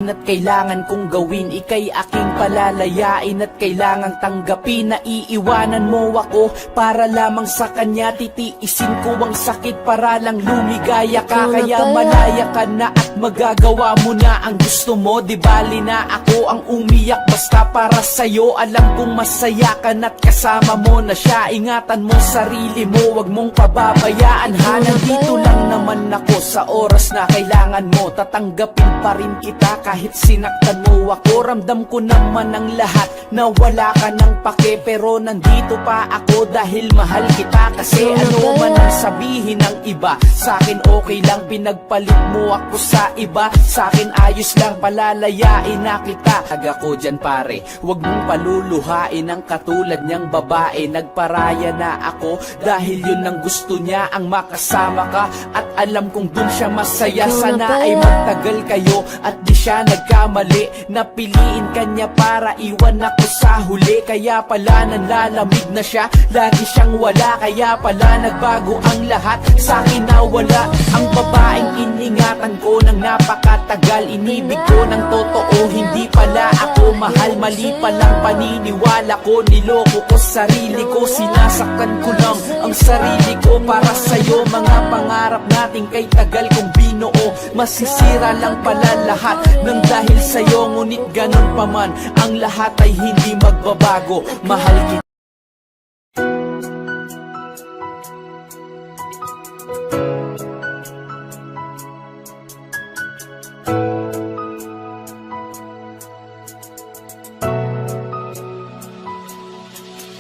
akin at kailangan kong gawin. Ika'y aking palalayain at kailangang tanggapin. Na iiwanan mo ako para lamang sa kanya. Titiisin ko ang sakit para lang lumigaya ka. Kaya malaya ka na at magagawa mo na ang gusto mo. Di bali na ako ang umiyak basta para sa'yo. Alam kong masaya ka na't kasama mo na siya. Ingatan mo sarili mo, wag mong pababayaan ha. Nandito lang naman ako sa oras na kailangan mo. Tatanggapin pa rin kita kahit sinaktan mo ako. Ramdam ko naman ang lahat na wala ka ng pake. Pero nandito pa ako dahil mahal kita. Kasi ano man ang sabihin ng iba, sa'kin okay lang. Pinagpalit mo ako sa iba, sa'kin ayos lang. Palalayain na kita. Taga ko dyan pare, wag mong paluluhain ang katulad niyang babae. Nagparaya na ako dahil yun ang gusto niya, ang makasama ka. At alam kong dun siya masaya. Sana ay magtagal kayo at di siya nagkamali. Napiliin kanya para iwan ako sa huli. Kaya pala nanlalamig na siya, lagi siyang wala. Kaya pala nagbago ang lahat, sa'kin na wala. Ang babaeng iningatan ko ng napakatagal. Inibig ko ng totoo, hindi pala ako mahal. Mali palang paniniwala ko, niloko ko sarili ko. Sinasaktan ko lang ang sarili ko para sa'yo. Mga pangarap natin kay tagal kong binuo, masisira lang pala lahat ng dahil sa'yo. Ngunit ganun pa man, ang lahat ay hindi magbabago. Mahal kita.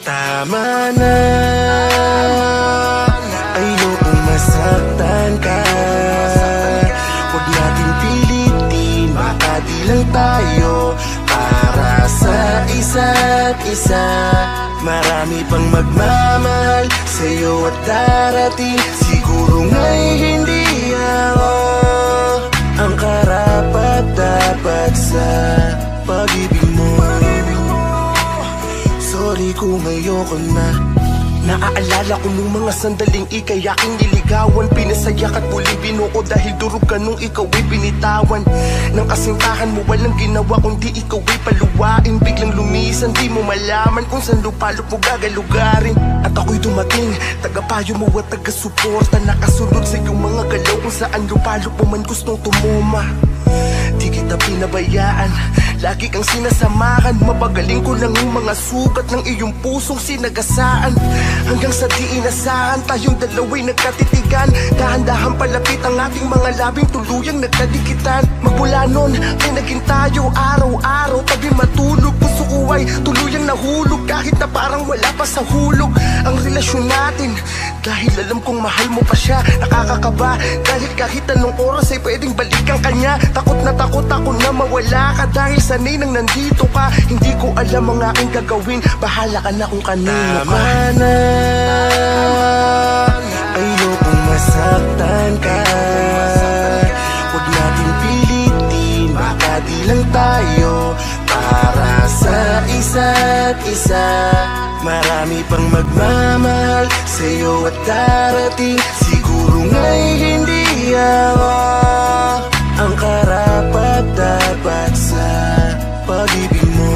Tama na, ayokong masaktan ka. Huwag natin pilitin, baka di lang tayo para sa isa't isa. Marami pang magmamahal sa'yo at darating. Siguro nga'y hindi ako ang karapat-dapat sa pag-ibig mo. Sorry kung ayoko na. Naaalala ko nung mga sandaling ika'y aking niligawan. Pinasayak at muli binuo dahil durog ka nung ikaw ay binitawan. Nang kasintahan mo walang ginawa kundi ikaw ay paluwain. Biglang lumisan, di mo malaman kung saan lupalop mo gagalugarin. At ako'y dumating, tagapayo mo at taga-suporta. Nakasunod sa iyong mga galaw kung saan lupalop mo man gustong tumuma. Di kita pinabayaan, lagi kang sinasamahan. Mapagaling ko lang yung mga sugat ng iyong pusong sinagasaan. Hanggang sa di inasahan, tayong dalawa'y nagkatitigan. Dahan-dahan palapit ang ating mga labing tuluyang nagkadikitan. Magmula nun, ay naging tayo araw-araw tabi matulog. Puso ko ay tuluyang nahulog kahit na parang wala pa sa hulog ang relasyon natin. Dahil alam kong mahal mo pa siya, nakakakaba dahil kahit anong oras ay pwedeng balikan kanya. Takot ako na mawala ka dahil sanay nang nandito ka. Hindi ko alam ang aking gagawin, bahala ka na kung kanino ka. Tama na, ayokong masaktan ka. Huwag natin pilitin, baka di lang tayo para sa isa't isa. Marami pang magmamahal sa'yo at darating. Siguro nga'y hindi ako ang karapat-dapat sa pag-ibig mo.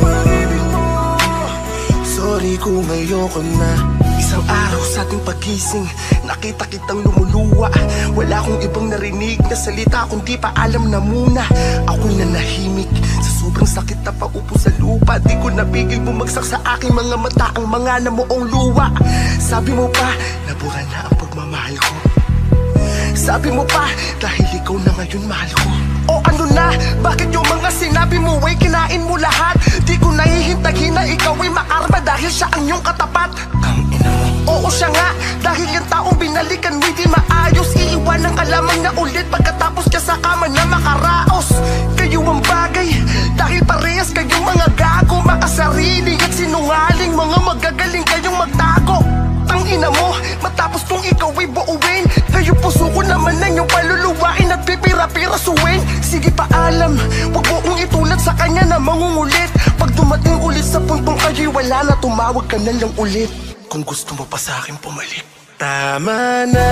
Sorry kung ayoko na. Isang araw sa ating pagising, nakita kitang lumuluwa. Wala akong ibang narinig na salita kundi paalam na muna. Ako'y nanahimik sa sobrang sakit na paupo sa lupa. Di ko napigil bumagsak sa aking mga mata ang mga namuong luwa. Sabi mo pa, nabura na ang pagmamahal ko. Sabi mo pa, dahil ikaw na ngayon mahal ko. O ano na, bakit yung mga sinabi mo ay kinain mo lahat? Di ko nahihintahin na ikaw ay makarma dahil siya ang iyong katapat. Ang ina mo. Oo siya nga, dahil yung taong binalikan mo di maayos. Iiwanan ka lamang na ulit pagkatapos ka sa kama na makaraos. Kayo ang bagay, dahil parehas kayong mga gago. Makasarili at sinungaling, mga magagaling kayong magtago. Ang ina mo, matapos kung ikaw ay buuin. Kayo puso ko naman na yung paluluwain at pipira-pirasuin. Sige paalam, wag mo kong itulad sa kanya na mangungulit. Pag dumating ulit sa puntong kayo'y wala na, tumawag ka na lang ulit kung gusto mo pa sa akin pumalik. Tama na,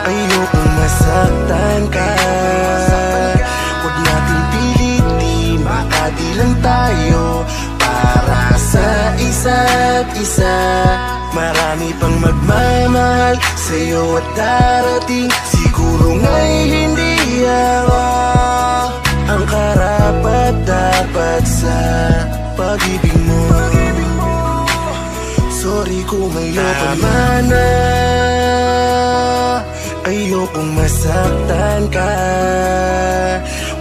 ayokong masaktan ka. Marami pang magmamahal sa'yo at darating. Siguro nga'y hindi ako ang karapat dapat sa pag-ibig mo. Sorry kung ayoko na, ayokong masaktan ka.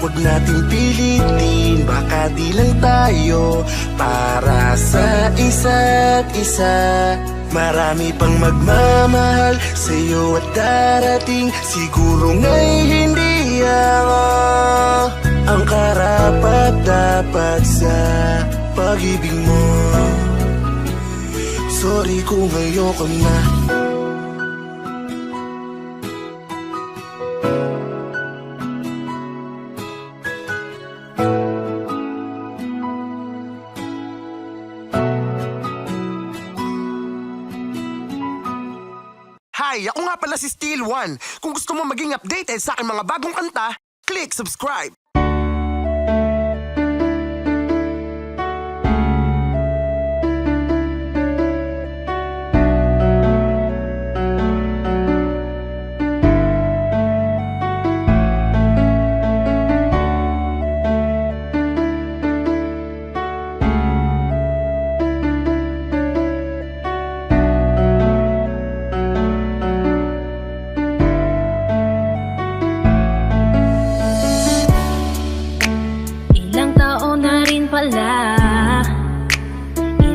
Huwag nating pilitin, baka di lang tayo para sa isa't isa. Marami pang magmamahal sa'yo at darating. Siguro nga'y hindi ako ang karapat dapat sa pag-ibig mo. Sorry kung ayoko na. Hi, ako nga pala si Steel One. Kung gusto mo maging updated sa aking mga bagong kanta, click subscribe.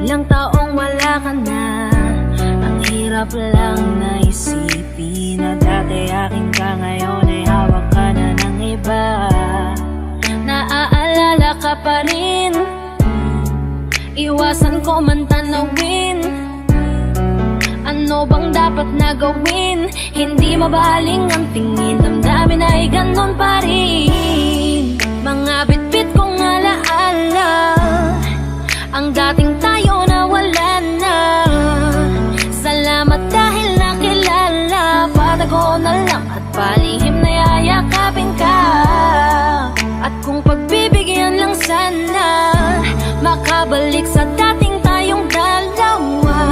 Ilang taong wala ka na. Ang hirap lang na isipin na dati akin ka, ngayon ay hawak ka na ng iba. Naaalala ka pa rin, iwasan ko man tanawin. Ano bang dapat na gawin? Hindi mabaling ang tingin, damdamin ay ganon pa rin. Mga bitbit kong alaala, ang dating tayo na wala na. Salamat dahil nakilala, patago na lang at palihim na yayakapin ka. At kung pagbibigyan lang sana, makabalik sa dating tayong dalawa.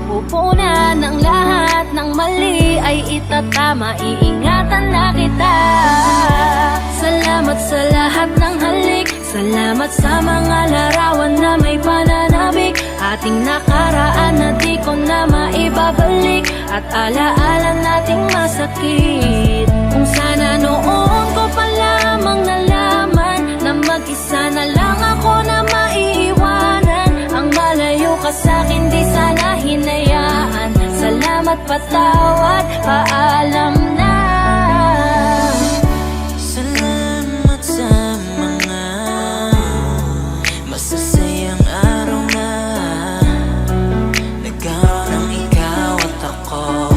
Pupunan ng lahat ng mali ay itatama, iingatan na kita. Salamat sa lahat ng halik, salamat sa mga larawan na may pananabik. Ating nakaraan na di ko na maibabalik, at alaala nating masakit. Kung sana noon ko pa lamang nalaman na mag-isa na lang ako na maiiwanan. Ang malayo ka sa'kin di sana hinayaan. Salamat, patawad, paalam na. Salamat sa mga masasayang araw na nagkaroon ng ikaw at ako.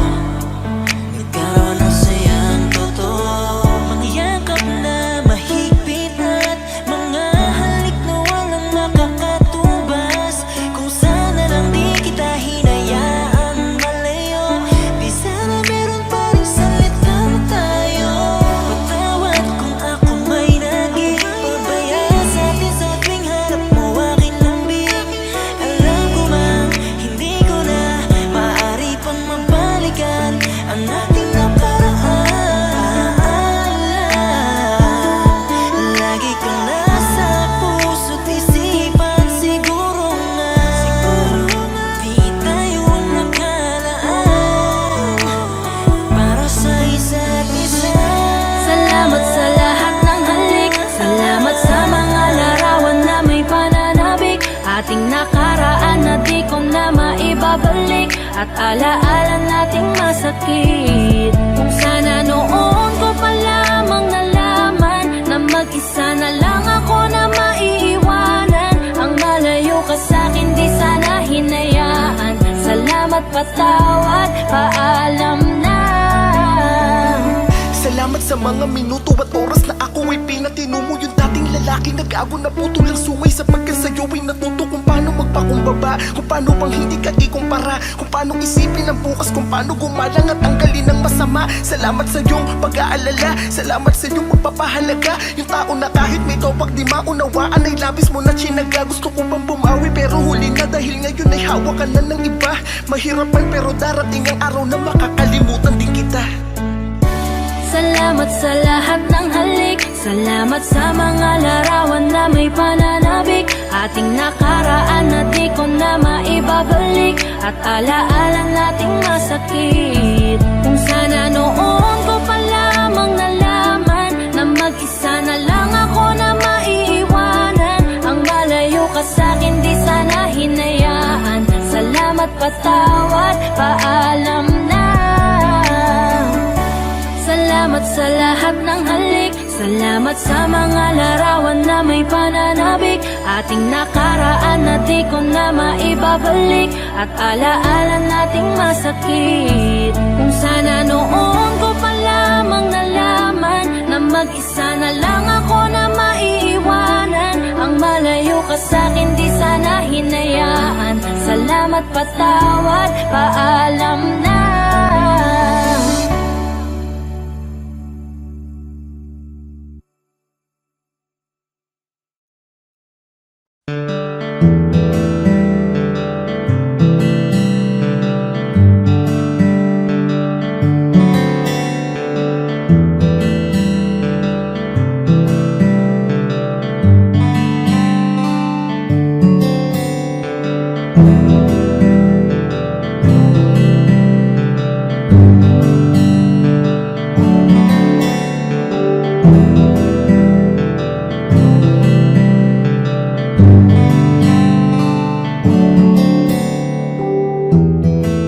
Nagkaroon ng sayang totoo, mga yakap na mahigpit at mga halik na walang makakatubas. Kung sana lang di kita hinayaan malayo, di sana meron pa rin salitang tayo. Patawad kung ako may naging pabaya sa atin sa tuwing harap mo aking lambing. Alam ko mang hindi ko na maaari pang mabalikan ang ating nakaraan. Lagi kang nasa puso't isipan, siguro nga di tayo nakalaan para sa isa't isa. Salamat sa lahat ng halik, salamat sa mga larawan na may pananabik. Ating nakaraan na di ko na maibabalik, at alaala nating masakit. Kung sana noon ko pa lamang nalaman na mag-isa na lang ako na maiiwanan. Ang malayo ka sa'kin di sana hinayaan. Salamat, patawad, paalam na. Salamat sa mga minuto at oras na ako ay pinatino mo. Yung dating lalaki nag-ago na puto lang sungay, sapagkat sa'yo ay natuto kung paano nagpapakumbaba. Kung paano bang hindi ka ikumpara, kung paano isipin ang bukas, kung paano gumalang at tanggalin ang masama. Salamat sa iyong pag-aalala, salamat sa iyong pagpapahalaga. Yung tao na kahit may topag di maunawaan ay labis mo na chinaga. Gusto ko bang bumawi pero huli na, dahil ngayon ay hawak ka na ng iba. Mahirap man pero darating ang araw na makakalimutan din kita. Salamat sa lahat ng halik, salamat sa mga larawan na may pananabik. Ating nakaraan na di ko na maibabalik, at alaala nating masakit. Kung sana noon ko pa lamang nalaman na mag-isa na lang ako na maiiwanan. Ang malayo ka sa'kin di sana hinayaan. Salamat, patawad, paalam na. Salamat sa lahat ng halik, salamat sa mga larawan na may pananabik. Ating nakaraan na di ko na maibabalik, at alaala nating masakit. Kung sana noon ko pa lamang nalaman na mag-isa na lang ako na maiiwanan. Ang malayo ka sa'kin di sana hinayaan. Salamat, patawad, paalam na.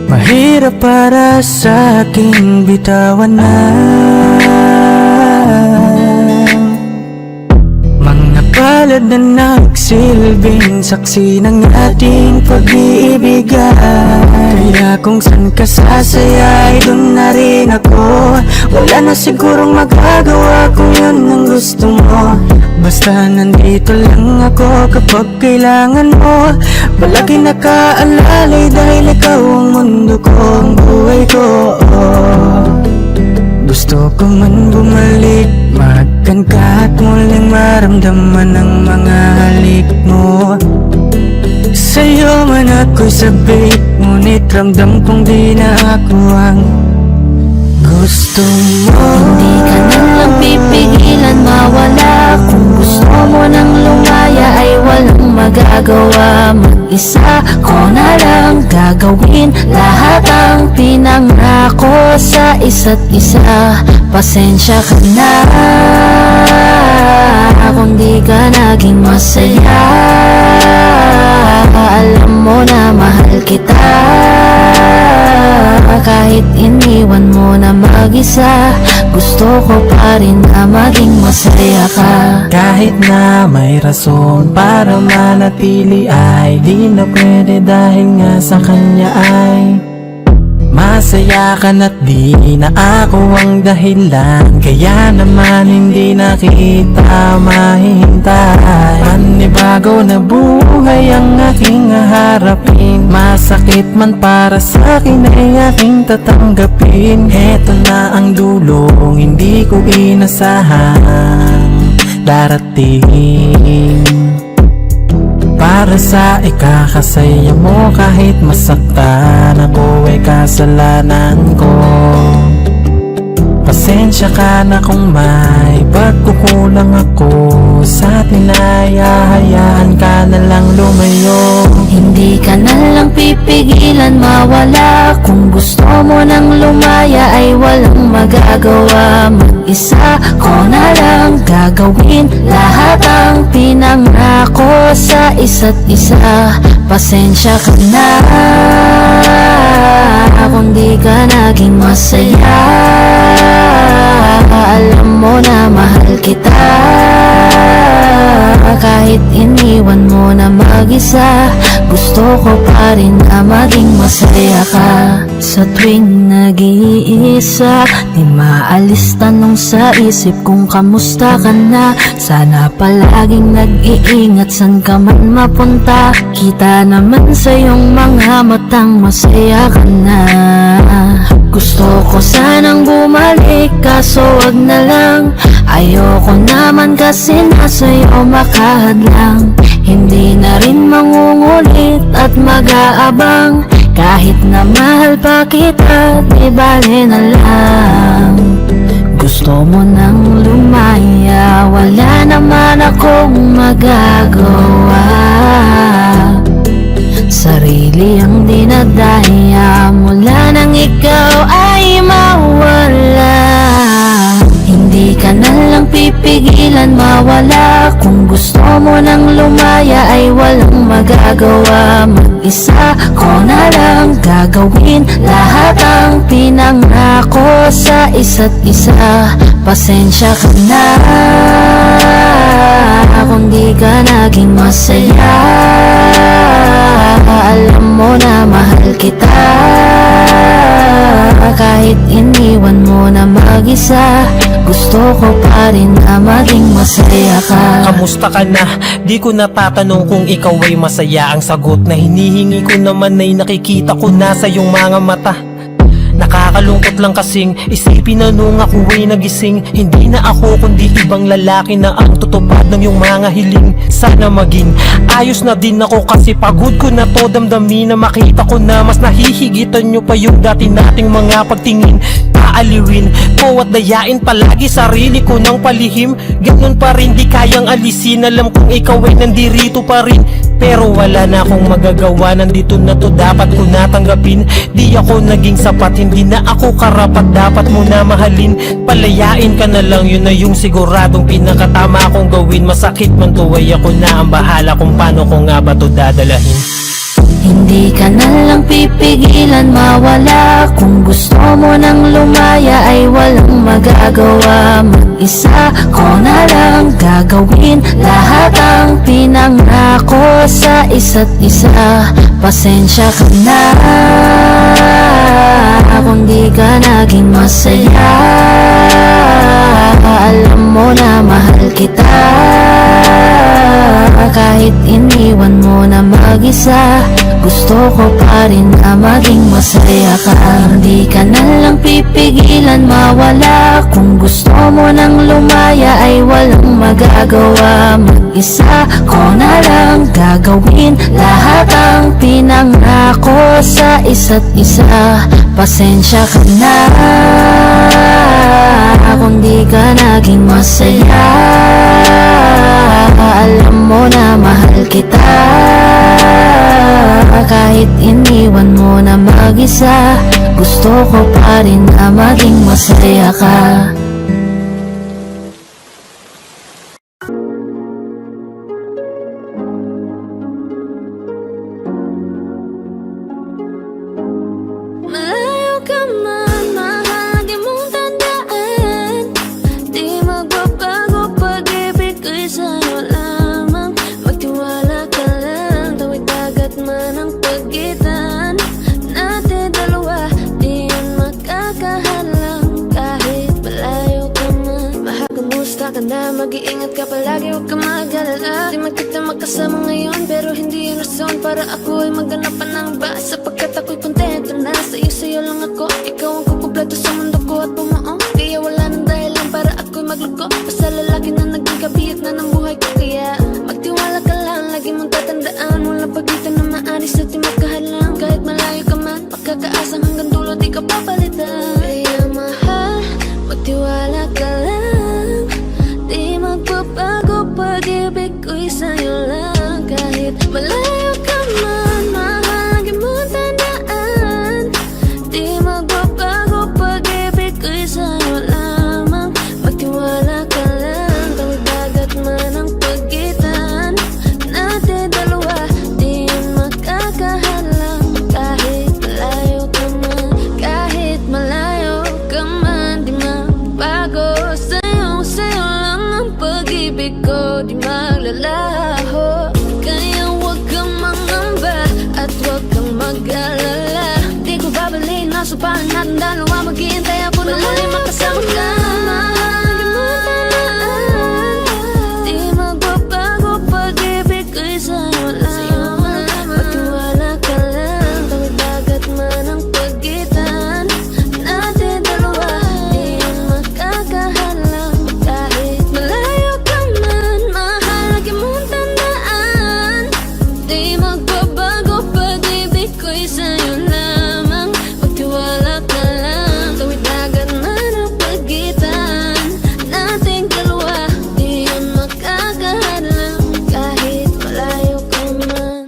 Mahirap para sa aking bitawan na mga palad na nagsilbing saksi ng ating pag-iibigan. Kaya kung saan ka sasaya ay dun na rin ako. Wala na sigurong magagawa kung yun ang gusto mo. Basta nandito lang ako kapag kailangan mo. Palagi nakaalalay dahil ikaw ang mundo ko, ang buhay ko. Gusto ko man bumalik, magkan ka at muling maramdaman ang mga halik mo. Sa'yo man ako'y sabik, ngunit ramdam kong di na ako ang gusto mo. Hindi ka na lang pipigilan mawala. Kung gusto mo nang lumaya ay walang magagawa. Mag-isa ko na lang gagawin lahat ang pinangako sa isa't isa. Pasensya ka na kung di ka naging masaya. Alam mo na mahal kita, kahit iniwan mo na mag-isa. Gusto ko pa rin na maging masaya ka. Kahit na may rason para manatili ay di na pwede, dahil nga sa kanya ay masaya ka na't di na ako ang dahilan. Kaya naman hindi na kita mahihintay. Panibago na buhay ang aking haharapin. Masakit man para sa akin ay aking tatanggapin. Heto na ang dulong hindi ko inasahan darating. Para sa ikakasaya mo, kahit masaktan ako ay kasalanan ko. Pasensya ka na kung may pagkukulang ako sa atin ay hahayaan ka na lang lumayo. Hindi ka na lang pipigilan mawala. Kung gusto mo nang lumaya ay walang magagawa. Mag-isa ko na lang gagawin lahat ang pinangako sa isa't isa. Pasensya ka na kung di ka naging masaya. Alam mo na mahal kita, Kahit iniwan mo na mag-isa, gusto ko pa rin na maging masaya ka. Sa tuwing nag-iisa, di maalis tanong sa isip kung kamusta ka na. Sana palaging nag-iingat san ka man mapunta. Kita naman sa iyong mga matang masaya ka na. Gusto ko sanang bumalik kaso wag na lang. Ayoko naman kasi nasa iyo makahadlang. Hindi na rin mangungulit at mag-aabang. Kahit na mahal pa kita, di bale na lang. Gusto mo nang lumaya, wala naman akong magagawa. Sarili ang dinadaya, mula nang ikaw ay mawala. Hindi ka na lang pipigilan mawala. Kung gusto mo nang lumaya ay walang magagawa. Mag-isa ko na lang gagawin lahat ang pinangako sa isa't isa. Pasensya ka na kung di ka naging masaya. Alam mo na mahal kita. Kahit iniwan mo na mag-isa, gusto ko pa rin na maging masaya ka. Kamusta ka na? Di ko natatanong kung ikaw ay masaya. Ang sagot na hinihingi ko naman ay nakikita ko na sa iyong mga mata. Nakakalungkot lang kasing isipin na nung ako ay nagising, hindi na ako kundi ibang lalaki na ang tutupad ng iyong mga hiling. Sana maging ayos na din ako kasi pagod ko na to damdamin. Na makita ko na mas nahihigitan nyo pa yung dati nating mga pagtingin. Paaliwin ko at dayain palagi sarili ko ng palihim. Ganun pa rin di kayang alisin. Alam kong ikaw ay nandirito pa rin, pero wala na akong magagawa. Nandito na to, dapat ko natanggapin. Di ako naging sapat, hindi na ako karapat. Dapat mo na mahalin, palayain ka na lang. Yun na yung siguradong pinakatama kong gawin. Masakit man to ay ako na ang bahala kung paano ko nga ba to dadalahin. Hindi ka na lang pipigilan mawala. Kung gusto mo nang lumaya ay walang magagawa. Mag-isa ko na lang gagawin lahat ang pinangako sa isa't isa. Pasensya ka na kung di ka naging masaya. Alam mo na mahal kita. Kahit iniwan mo na mag-isa, gusto ko pa rin na maging masaya ka. Hindi ka na lang pipigilan mawala. Kung gusto mo nang lumaya ay walang magagawa. Mag-isa ko na lang gagawin lahat ang pinangako sa isa't isa. Pasensya ka na kung di ka naging masaya. Alam mo na mahal kita. Kahit iniwan mo na mag-isa, gusto ko pa rin na maging masaya ka. Malayo ka man, mahal, di mong tandaan. Di magbabago pag-ibig ko'y sa'yo lamang. Magtiwala ka lang, tawid dagat man ang pagitan natin dalawa. Di yan makakahalang kahit malayo ka man. Mahal, kumusta ka na? Mag-iingat ka palagi, huwag ka mag-alala. Di man kita magkasama ngayon, pero hindi yun rason para ako ay maghanap pa ng iba. Sapagkat ako'y kontento na sa'yo lang ako. Ikaw ang kukumpleto sa mundo ko at bumuo. Kaya wala nang dahilan para ako'y magluko. Basta lalaki na naging kabiyak na ng buhay ko. Kaya magtiwala ka lang, lagi mong tatandaan. Walang pagitan na maaris at di magkahalang. Kahit malayo ka man, pagkakaasang hanggang dulo di ka papalitan. Kaya mahal, magtiwala ka lang. Di magbabago pag-ibig ko'y sa'yo lang. Kahit malayo ka man, mahal, lagi mong tandaan. Di magbabago pag-ibig ko'y sa'yo lamang. Magtiwala ka lang, tawid dagat man ang pagitan natin dalawa. Di yan makakahalang kahit malayo ka man. Kahit malayo ka man, di magbago. Sa'yo lang ang pag-ibig ko. di maglalaho. Kaya huwag kang mangamba at huwag kang mag-alala. Di ko babaliin, nasupahan natin dalawa. Maghihintay ako na muli makasama ka. Mahal mo tamaan, di magbabago pag-ibig ko'y sa'yo lang. Magtiwala ka lang, tawid dagat man ang pagitan natin dalawa. Di yan makakahalang kahit malayo ka man. Mahal, lagi mong tandaan, di magbabago pag-ibig ko'y sa'yo lamang. Magtiwala ka lang, tawid dagat man ang pagitan nating dalawa. Di yan makakahalang kahit malayo ka man.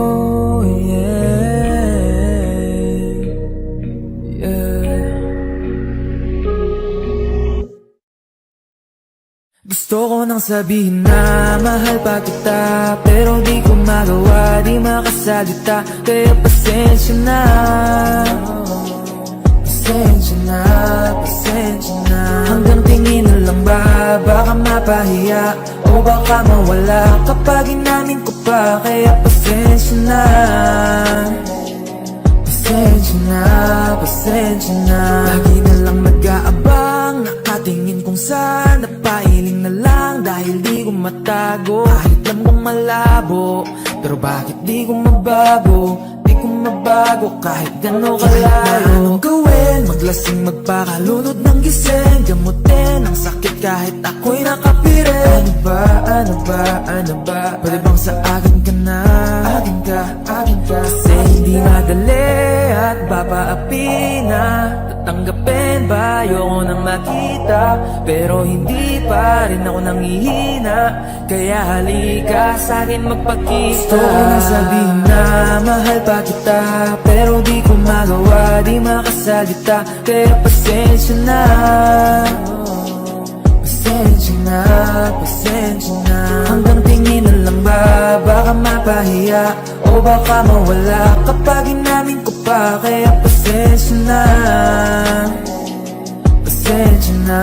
Oh, yeah. Gusto ko nang sabihin na mahal pa kita, pero di ko magawa, di makasalita. Kaya pasensya na, pasensya na, pasensya na. Hanggang tingin na lang ba, baka mapahiya o baka mawala kapag inamin ko pa. Kaya pasensya na, pasensya na, pasensya na. Lagi na lang nag-aabang, nakatingin kung saan. Napailing na lang dahil di ko matago. Kahit alam kong malabo, pero bakit di ko mabago? Di ko mabago kahit gano'n kalayo. Anong gawin? Maglasing, magpakalunod ng gising, gamutin ang sakit kahit ako'y nakapirin. Ano ba, ano ba, ano ba? Pwede bang sa akin ka na? Akin ka, akin ka. Kasi hindi madali at papaapi na. Tatanggapin ba? Ayoko nang makita, pero hindi pa rin ako nangihina. Kaya halika sa'kin magpakita. Gusto ko nang sabihin na mahal pa kita, pero di ko magawa, di makasalita. Kaya pasensya na, pasensya na, pasensya na. Hanggang tingin na lang ba, baka mapahiya o baka mawala kapag inamin ko pa. Kaya pasensya na, pasensya na,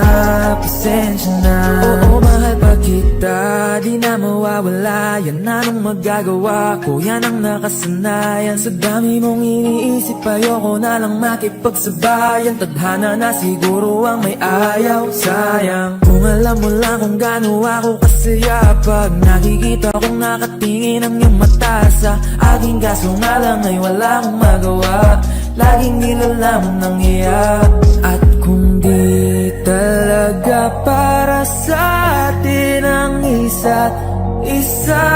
pasensya na. Oo, mahal pa kita, di na mawawala. Yan anong magagawa ko, yan ang nakasanayan. Sa dami mong iniisip, ayoko na lang makipagsabayan. Tadhana na siguro ang may ayaw, sayang. Kung alam mo lang kung gaano ako kasaya pag nakikita kong nakatingin ang iyong mata sa aking. Kaso nga lang ay wala akong magawa, laging nilalamon ng iyak. At kung di talaga para sa atin ang isa't isa,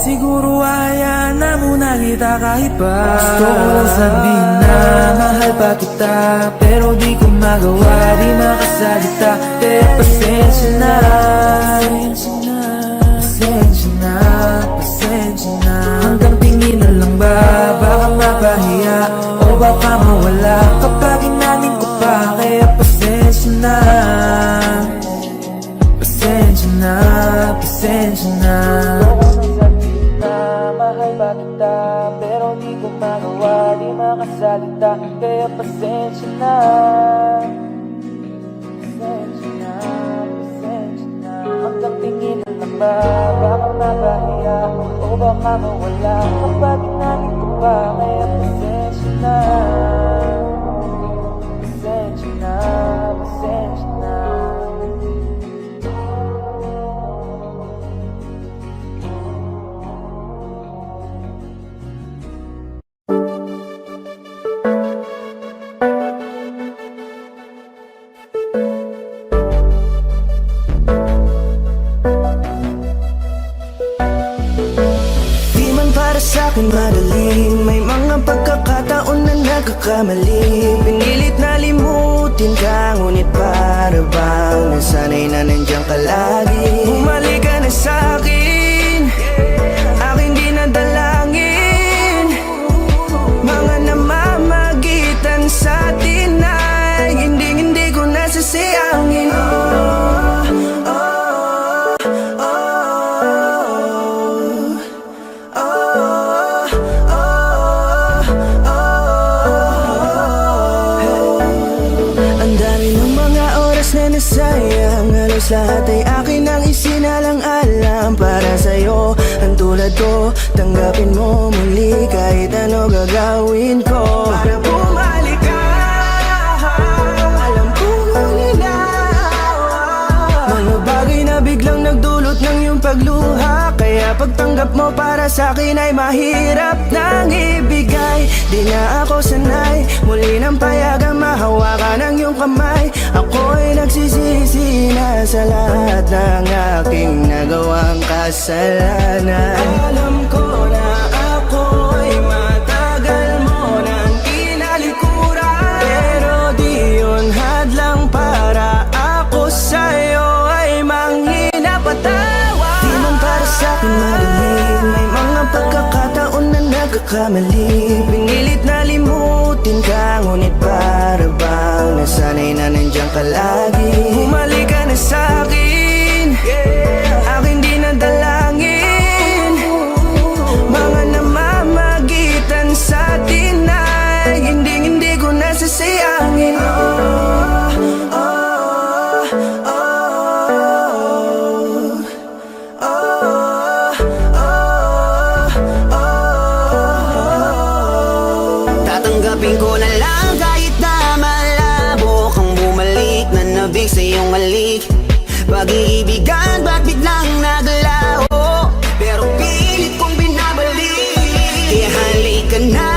siguro hayaan na muna kita kahit pa. Gusto ko lang sabihin na mahal pa kita, pero di ko magawa, di makasalita. Kaya pasensya na, pasensya na, pasensya na. Hanggang tingin na lang ba, baka mapahiya o baka mawala kapag inamin ko pa. Kaya pasensya na, pasensya na, pasensya na. Mahal ba kita, pero di ko magawa, di makasalita. Kaya pasensya na, pasensya na, pasensya na. Hanggang tingin na lang ba, baka mapahiya o baka mawala kapag inamin ko pa. Kaya pasensya na, pasensya na, pasensya na. Di man para sa'kin madali, may mga pagkakataon na nagkakamali. Pinilit na limutin ka, ngunit para bang nasanay na nandiyan ka lagi. Bumalik ka na sa'kin, aking dinadalangin. Mga namamagitan sa'tin ay hindi ko nasasayangin. Halos lahat ay akin ang isinalang-alam para sa'yo. Ang tulad ko, tanggapin mo muli kahit ano gagawin ko para bumalik ka. Alam ko ang nilalawa, mga bagay na biglang nagdulot ng iyong pagluha. Kaya pagtanggap mo para sa'kin ay mahirap nang ibigay. Di na ako sanay, muli nang payagang mahawakan ang iyong kamay. Ako'y nagsisisi na sa lahat ng aking nagawang kasalanan. Alam ko na ako'y matagal mo nang kinalikuran, pero di yun hadlang para ako sa'yo ay manghina patawa. Di man para sa'kin madaling, may mga pagkakataon na nagkakamali. Pinilit na limutin ka, ngunit para bang nasanay na nandiyan ka lagi. Bumalik ka na sa'kin, aking di nadalangin. Mga namamagitan sa'tin ay hindi ko nasasayangin. Tatanggapin ko na lang kahit na malabo kang bumalik na nabig sa iyong halik. Pag-iibigan ba't biglang naglaho, pero pilit kong binabalik. Kaya halika na,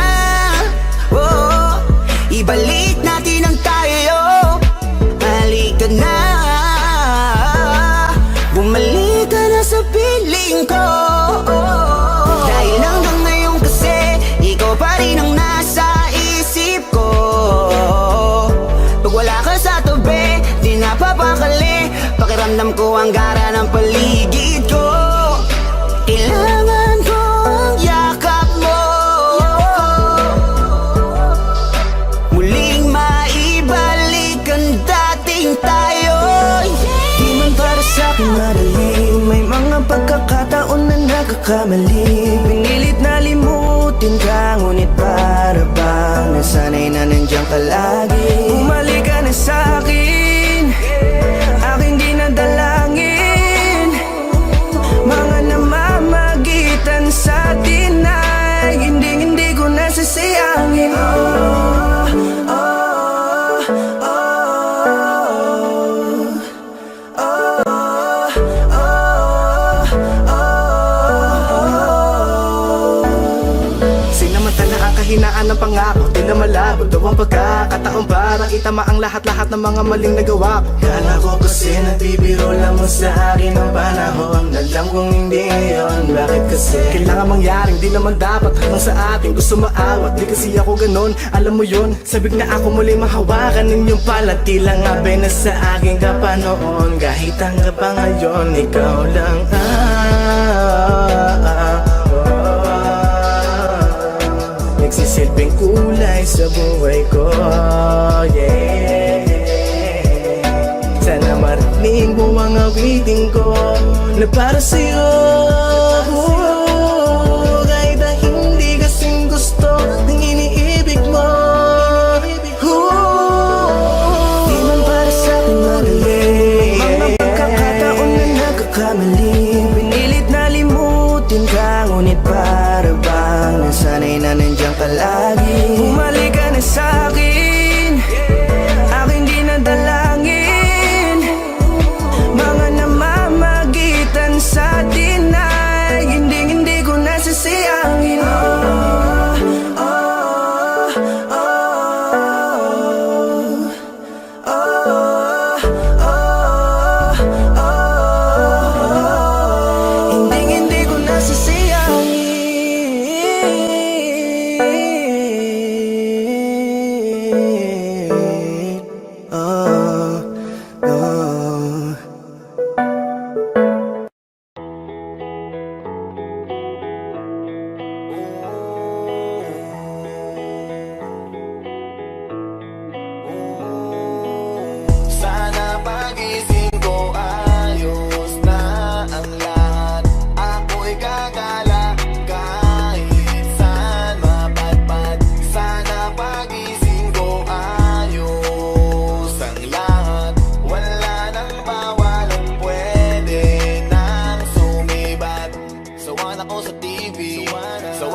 oh, ibalik natin ang tayo. Halika na, bumalik ka na sa piling ko. Dahil hanggang ngayon kasi ikaw pa rin ang nasa isip ko. Pag wala ka sa tabi, di napapakali. Pakiramdam ko ang gara ng paligid ko. Kailangan ko ang yakap mo, muling maibalik ang dating tayo. Di man para sa'kin madali, may mga pagkakataon na nagkakamali. Pinilit na limutin ka, ngunit para bang nasanay na nandiyan ka lagi. Bumalik ka na sa'kin, aking di nadalangin. Mga namamagitan sa'tin ay hindi ko nasasayangin. Sinamantala ang kahinaan ng pangako, di na malabo daw ang pagkakataon para itama ang lahat-lahat ng mga maling nagawa ko. Kala ko kasi nabibiro lang mo sa akin ang panahon, alam kong hindi yun. Bakit kasi kailangan mangyaring di naman dapat hanggang sa atin gusto maawat. Di kasi ako ganun, alam mo yun. Sabik na ako muli mahawakan ninyong palat. Tila nga na sa akin ka pa noon, kahit hanggang pa ngayon ikaw lang nagsisilbing kulay sa buhay ko, yeah. Sana marinig mo ang awitin ko na para sa'yo, kahit na hindi kasing gusto ng iniibig mo. Di man para sa'kin madali, mga pagkakataon na nagkakamali. Pinilit na limutin ka, ngunit para bang nasanay na nandiyan ka lagi. Bumalik ka na sa'kin, aking di nadalangin. Mga namamagitan sa'tin ay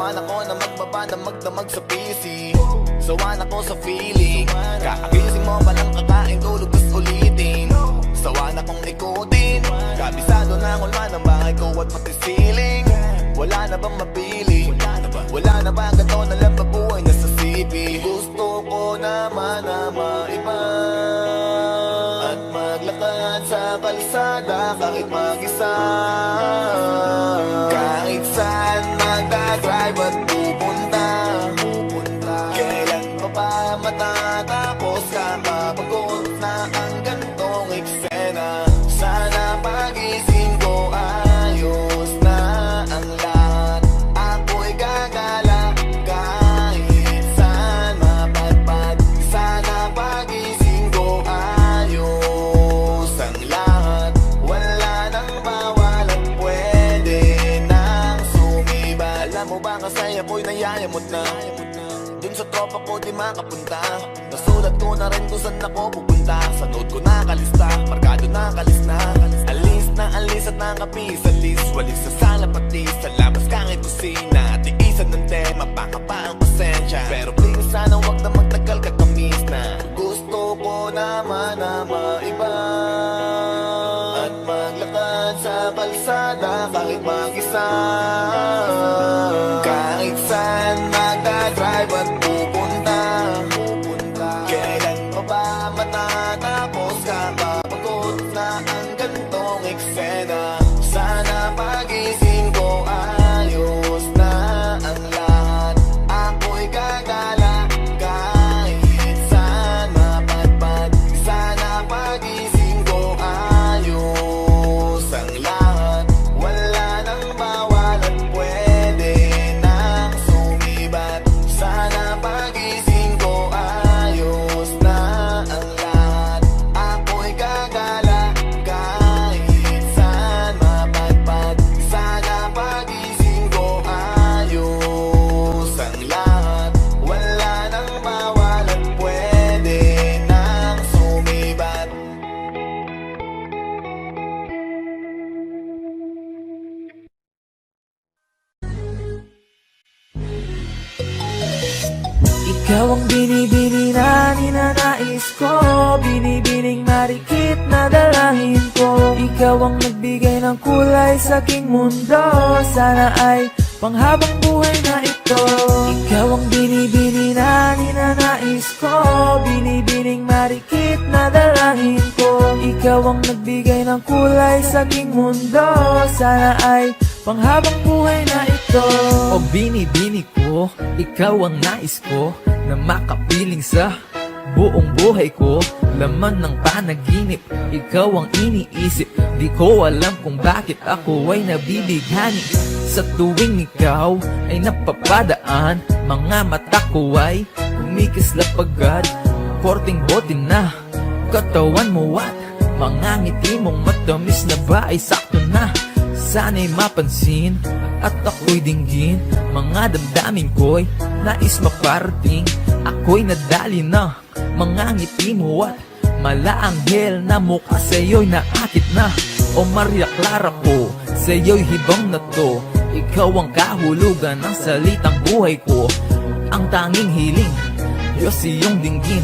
Sawa na ko na magbaba na magdamag sa PC. Sawa na ko sa feeling. Kakagising mo palang kakain, tulog gusto ulitin. Sawa na kong ikutin. Kabisado na ako ng bahay ko at pati ceiling. Wala na bang mapili? Wala na ba ganito na lang mabuhay na sa CP? Gusto ko naman na maiba at maglakad sa kalsada kahit mag-isa. Kahit saan magdadrive at pupunta. Kailan pa ba matatapos? Kapapagod na ang gantong eksena. Sana pagising ko ayos na ang lahat. Ako'y gagala kahit saan mapadpad. Sana pagising ko ayos ang lahat. Wala nang bawal at pwede nang sumiba. Alam mo ba kasi ako'y nayayamot na. Dun sa tropa ko di makapunta. Nasulat ko na rin kung saan ako pupunta. Sa note ko nakalista, markado nakalista. Alis at nakapis sa list. Walis sa sala pati sa labas kahit kusina. Tiisan ng tema, baka pa ang pasensya. Pero please sana wag na magtagal kakamis na. Gusto ko naman na maiba at maglakad sa kalsada kahit mag-isa. Kahit saan magdadrive at pupunta. Kailan pa ba matatapos? Kapapagod na ang gantong eksena. Sana pagising ko ayos na ang lahat. Ako'y gagala kahit saan mapadpad. Sana pagising ko ayos ang lahat. Wala nang bawal at pwede nang sumibat. Sana pagising ko ayos na ang lahat. Ako'y gagala kahit saan mapadpad. Sana pagising ko ayos ang lahat. Wala nang bawal at pwede nang sumibat. Ikaw ang binibini na ninanais ko, binibining marikit na dalahin ko. Ikaw ang nagbigay ng kulay sa aking mundo. Sana ay panghabang buhay na ito. Ikaw ang binibini na ninanais ko, binibining marikit na dalahin ko. Ikaw ang nagbigay ng kulay sa aking mundo. Sana ay panghabang buhay na ito. O binibini ko, ikaw ang nais ko na makapiling sa buong buhay ko. Laman ng panaginip, ikaw ang iniisip. Di ko alam kung bakit ako ay nabibighani. Sa tuwing ikaw ay napapadaan, mga mata ko ay kumikislap agad. Korting bote na katawan mo at mga ngiti mong matamis na ba ay sakto na. Sana'y mapansin at ako'y dinggin. Mga damdamin ko'y nais maparating. Ako'y nadali na mga ngiti mo at malaanghel na mukha sa'yo'y naakit na. O Maria Clara ko, sa'yo'y hibang na to. Ikaw ang kahulugan ng salitang buhay ko. Ang tanging hiling, Diyos iyong dinggin.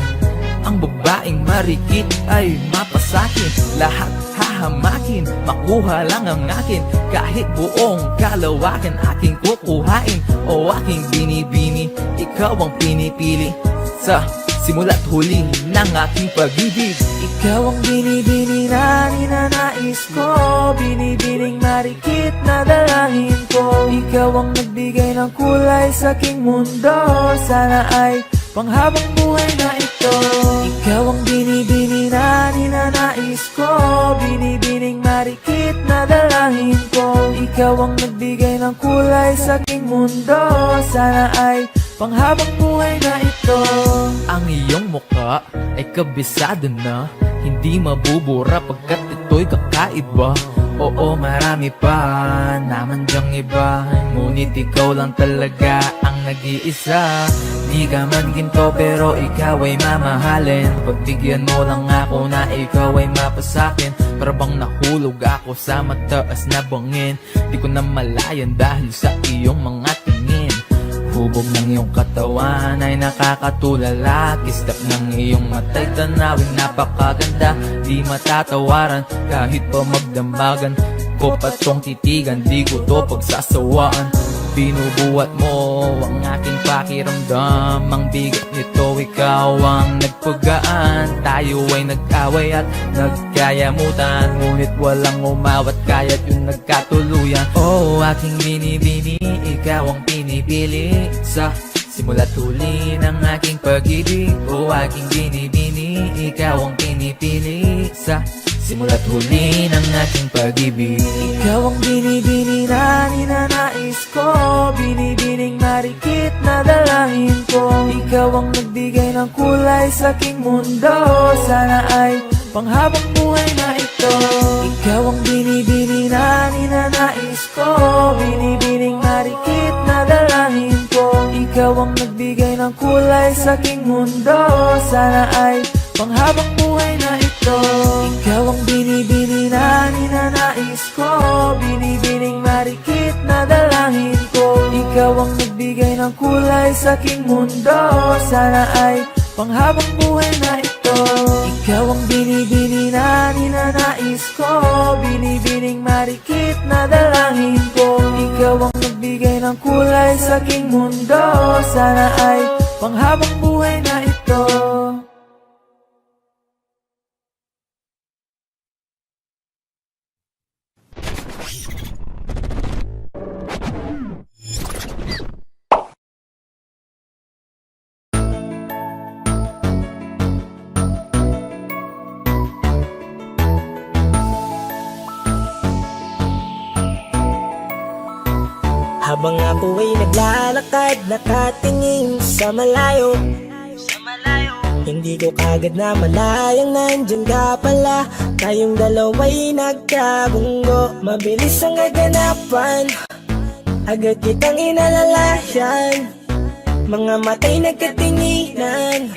Ang babaeng marikit ay mapasakin. Lahat hahamakin, makuha lang ang akin. Kahit buong kalawakan aking kukuhain. O aking binibini, ikaw ang pinipili. Sa simula't huli ng aking pag-ibig. Ikaw ang binibini na ninanais ko, binibining marikit na dalahin ko. Ikaw ang nagbigay ng kulay sa aking mundo. Sana ay panghabang buhay na ito. Ikaw ang binibini na ninanais ko, binibining marikit na dalahin ko. Ikaw ang nagbigay ng kulay sa aking mundo. Sana ay panghabang buhay na ito. Ang iyong muka ay kabisado na, hindi mabubura pagkat ito'y kakaiba. Oo, marami pa naman dyang iba, ngunit ikaw lang talaga ang nag-iisa. Di ka man ginto pero ikaw ay mamahalin. Pagbigyan mo lang ako na ikaw ay mapasakin. Para bang nahulog ako sa mataas na bangin. Di ko na malayan dahil sa iyong mga tingin. Sabog ng iyong katawan ay nakakatulala. Kislap ng iyong matay, tanawing napakaganda. Di matatawaran kahit pa magdambagan ko patong titigan, di ko to pagsasawaan. Binubuhat mo ang aking pakiramdam. Ang bigat nito, ikaw ang nagpagaan. Tayo ay nag-away at nagkayamutan, ngunit walang umawat kaya't yung nagkatuluyan. Oh, aking binibini, ikaw ang pinipili sa simula't huli ng aking pag-ibig. Oh, aking binibini, ikaw ang pinipili sa simula't huli ng aking pag-ibig. Ikaw ang binibini na ninanais ko, binibining marikit na dalangin ko. Ikaw ang nagbigay ng kulay sa aking mundo, sana ay panghabang buhay na ito. Ikaw ang binibini na ninanais ko, binibining marikit na dalangin ko. Ikaw ang nagbigay ng kulay sa aking mundo, sana ay panghabang buhay na ito. Ikaw ang binibini na ninanais ko, binibining marikit na dalangin ko. Ikaw ang nagbigay ng kulay sa aking mundo, sana ay panghabang buhay na ito. Ikaw ang binibini na ninanais ko, binibining marikit na dalangin ko. Ikaw ang nagbigay ng kulay sa aking mundo, sana ay panghabang buhay na ito. Habang ako ay naglalakad, nakatingin sa malayo, hindi ko kagad na malayang nandyan ka pala. Tayong dalawa'y nagkabunggo, mabilis ang kaganapan, agad kitang inalalayan. Mga matay nagkatinginan,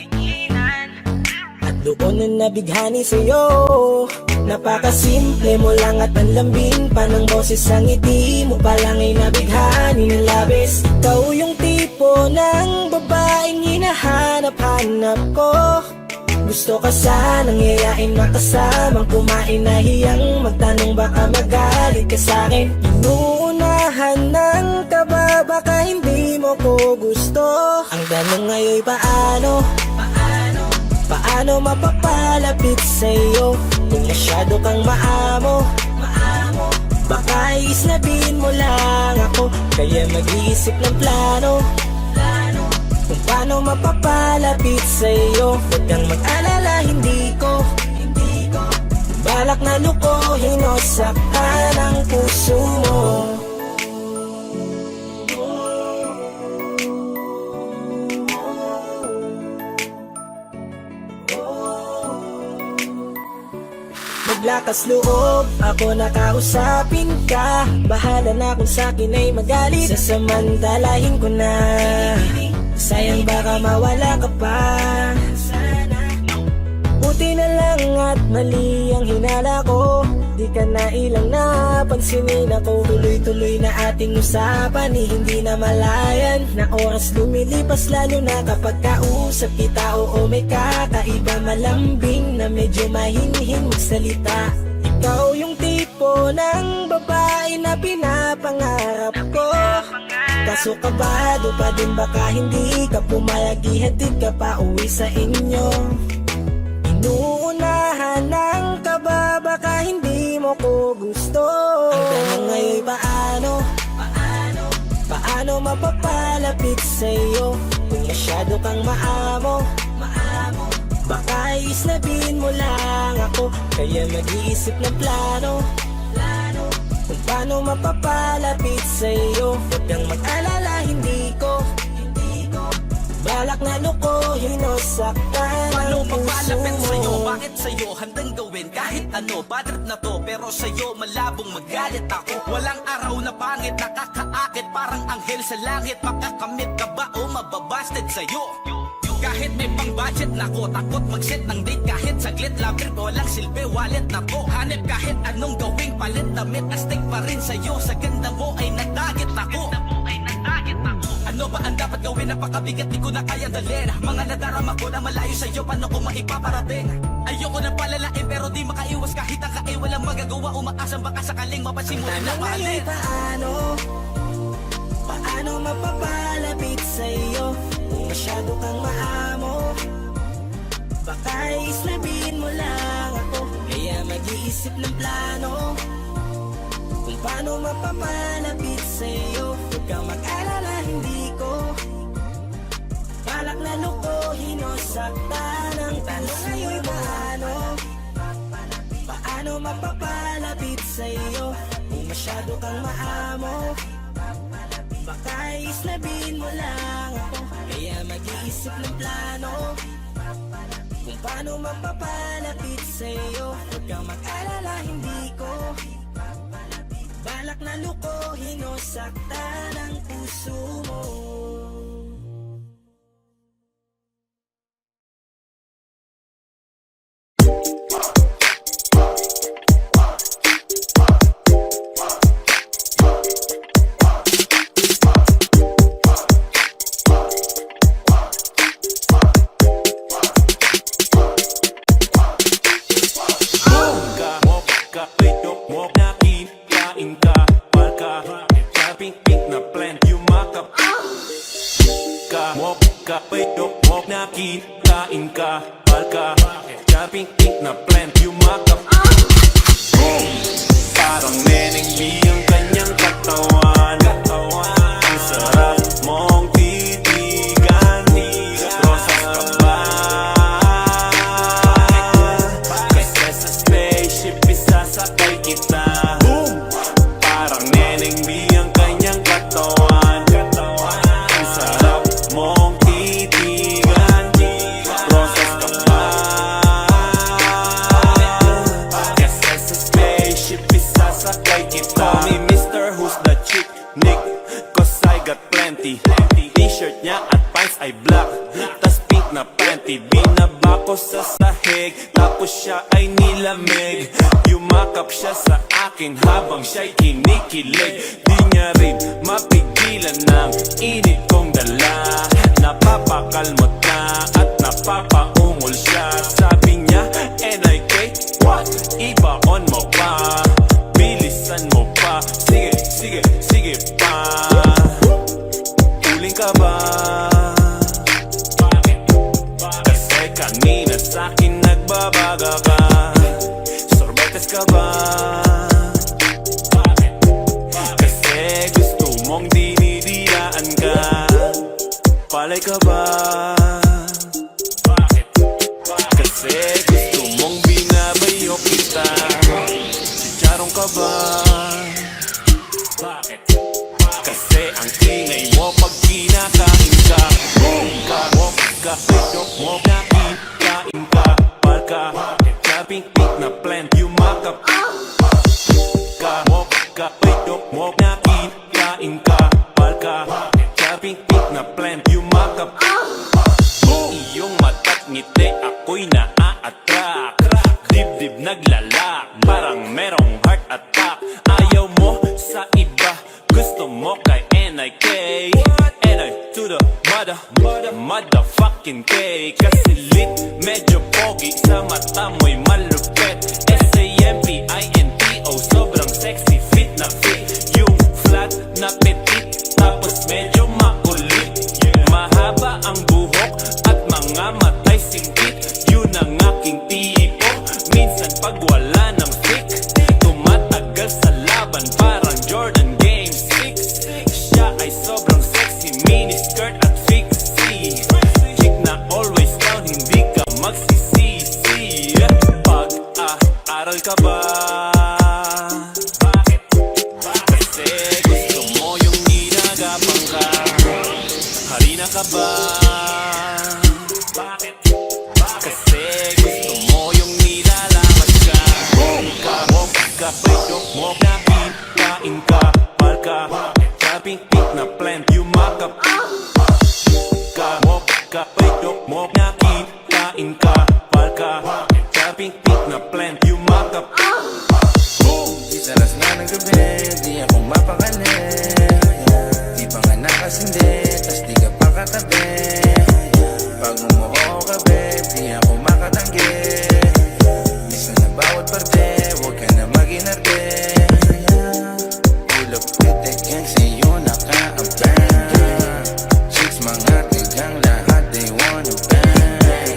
at doon na nabighani sa'yo. Napakasimple mo lang at ang lambing pa ng boses, ang ngiti mo pa lang ay nabighani ng labis. Ikaw yung tipo ng babaeng hinahanap-hanap ko. Gusto ka sanang yayain, makasamang kumain, nahiyang magtanong baka magalit ka sa'kin. Inuunahan ng kaba, baka hindi mo ko gusto. Ang tanong ngayon, paano mapapalapit sa'yo kung masyado kang maamo? Baka isnabin mo lang ako, kaya mag-iisip ng plano kung paano mapapalapit sa'yo. Huwag kang mag-alala, hindi ko balak na lukohin o saktan ang puso mo. Maglakas loob, ako nakausapin ka. Bahala na kung sa'kin ay magalit, sasamantalahin ko na. Sayang baka mawala ka pa. Buti na lang at mali ang hinala ko, di ka na ilang napansinin ako. Tuloy-tuloy na ating usapan, hindi na malayan. Na oras lumilipas lalo na kapag kausap kita. Oo, may kakaiba, malambing na medyo mahinhin magsalita. Ikaw yung tipo ng babae na pinapangarap ko. Kaso kabado pa din, baka hindi ka pumayag, ihatid ka pa uwi sa inyo. Inuunahan ng kaba, baka hindi mo ko gusto. Ang tanong ngayon, paano mapapalapit sa'yo kung masyado kang maamo? Baka isnabin mo lang ako, kaya mag-iisip ng plano kung paano mapapalapit sa'yo. Huwag kang mag-alala, hindi ko balak na lukohin o saktan ang puso mo. Bakit sa'yo handang gawin kahit ano? Bad trip na to, pero sa'yo malabong magalit ako. Walang araw na pangit, nakakaakit parang anghel sa langit. Makakamit ka ba o mababasted sa'yo? Kahit may pang budget na ko, takot mag-set ng date kahit saglit. Love trip, walang silbi, wallet na to. Hanip kahit anong gawing palit, damit astig pa rin sa'yo. Sa ganda mo ay nagdagit ako. Ano ba ang dapat gawin? Napakabigat, di ko na kayang dalhin. Mga nadarama ko na malayo sa'yo, paano ko maipaparating? Ayoko na palalain pero di makaiwas kahit ang kain. Walang magagawa, umaasang baka sakaling mapasimulan na mahalin. Paano mapapalapit sa'yo kung masyado kang maamo? Baka islabin mo lang ako, kaya mag-iisip ng plano kung paano mapapalapit sa'yo. Huwag kang mag-alala, hindi ko balak na lukuhin o saktan ang tanong ngayon. Paano mapapalapit sa'yo kung masyado kang maamo? Baka islabin mo lang ako, kaya mag-iisip ng plano kung paano mapapalapit sa'yo. Huwag kang mag-alala, hindi ko balak na lukuhin o saktan ang puso mo. Kain ka, palka, jumping pink na plant, yumakap. Parang neneng B ang kanyang katawan. Ang sarap mong titigan. Rosas ka ba? Kasi sa spaceship isasakay kita. Parang neneng B ang kanyang katawan. Ang sarap mong titigan. Rosas ka ba? Kasi sa spaceship isasakay kita. Call me Mr. Who's the Chick Nick, cause I got plenty. T-shirt niya at pants ay black, tas pink na panty. Binaba ko sa sahig, tapos siya ay nilamig. Yumakap siya sa akin habang siya'y kinikilig. Di niya rin mapigilan ng init kong dala. Napapakalmot na at napapaungol siya. Sabi niya, NIK, what? Ibaon mo pa, bilisan mo pa. Sige, sige, sige pa. Uling ka ba? Kasi kanina sa'kin nagbabaga ka. Sorbetes ka ba? Kasi gusto mong dinidilaan ka. Palay ka ba? Kasi gusto mong binabayo kita. Chicharong ka ba? Kasi ang ingay mo pag kinakain ka. Walk ka, pidok mo, kain ka. Palka, jumping pink na plant, yumakap. Walk ka, pidok mo, kain ka. Palka, jumping pink na plant, yumakap. Iyong mata't ngiti ako'y naa-attract. Dibdib naglalak, parang merong heart attack. Ayaw mo sa iba, gusto mo kay NIK. NI to the motherfucking K. Kasi lit, medyo pogi, sa mata mo'y malupit. SAMPINTO, sobrang sexy, fit na fit. Yung flat na petit, tapos medyo makulit. Mahaba ang buhok at mga matay singkit. Yun ang aking tipo, minsan pag wala ng stick. Tumatagal sa laban, parang Jordan Game 6. Siya ay sobrang sexy, mini skirt at fixie. Chick na always down, hindi ka magsisisi. Pag-aaral ka ba? Kasi gusto mo yung ginagapang ka. Harina ka ba? Kasi gusto mo yung nilalaman ka. Walk ka, pidok mo, kain ka. Palka, jumping pink na plant, yumakap. Walk ka, pidok mo, kain ka. Palka, jumping pink na plant, yumakap. Sa alas nga ng gabi, di ako mapakali. Di pa nga nakasindi, makatabi. Pag umuho ka babe, di ako makatanggi. Miss na bawat parte, huwag ka na mag-inarte. Pull up with the gang, sa'yo naka-abang. Chicks mga tigang lahat, they wanna bang.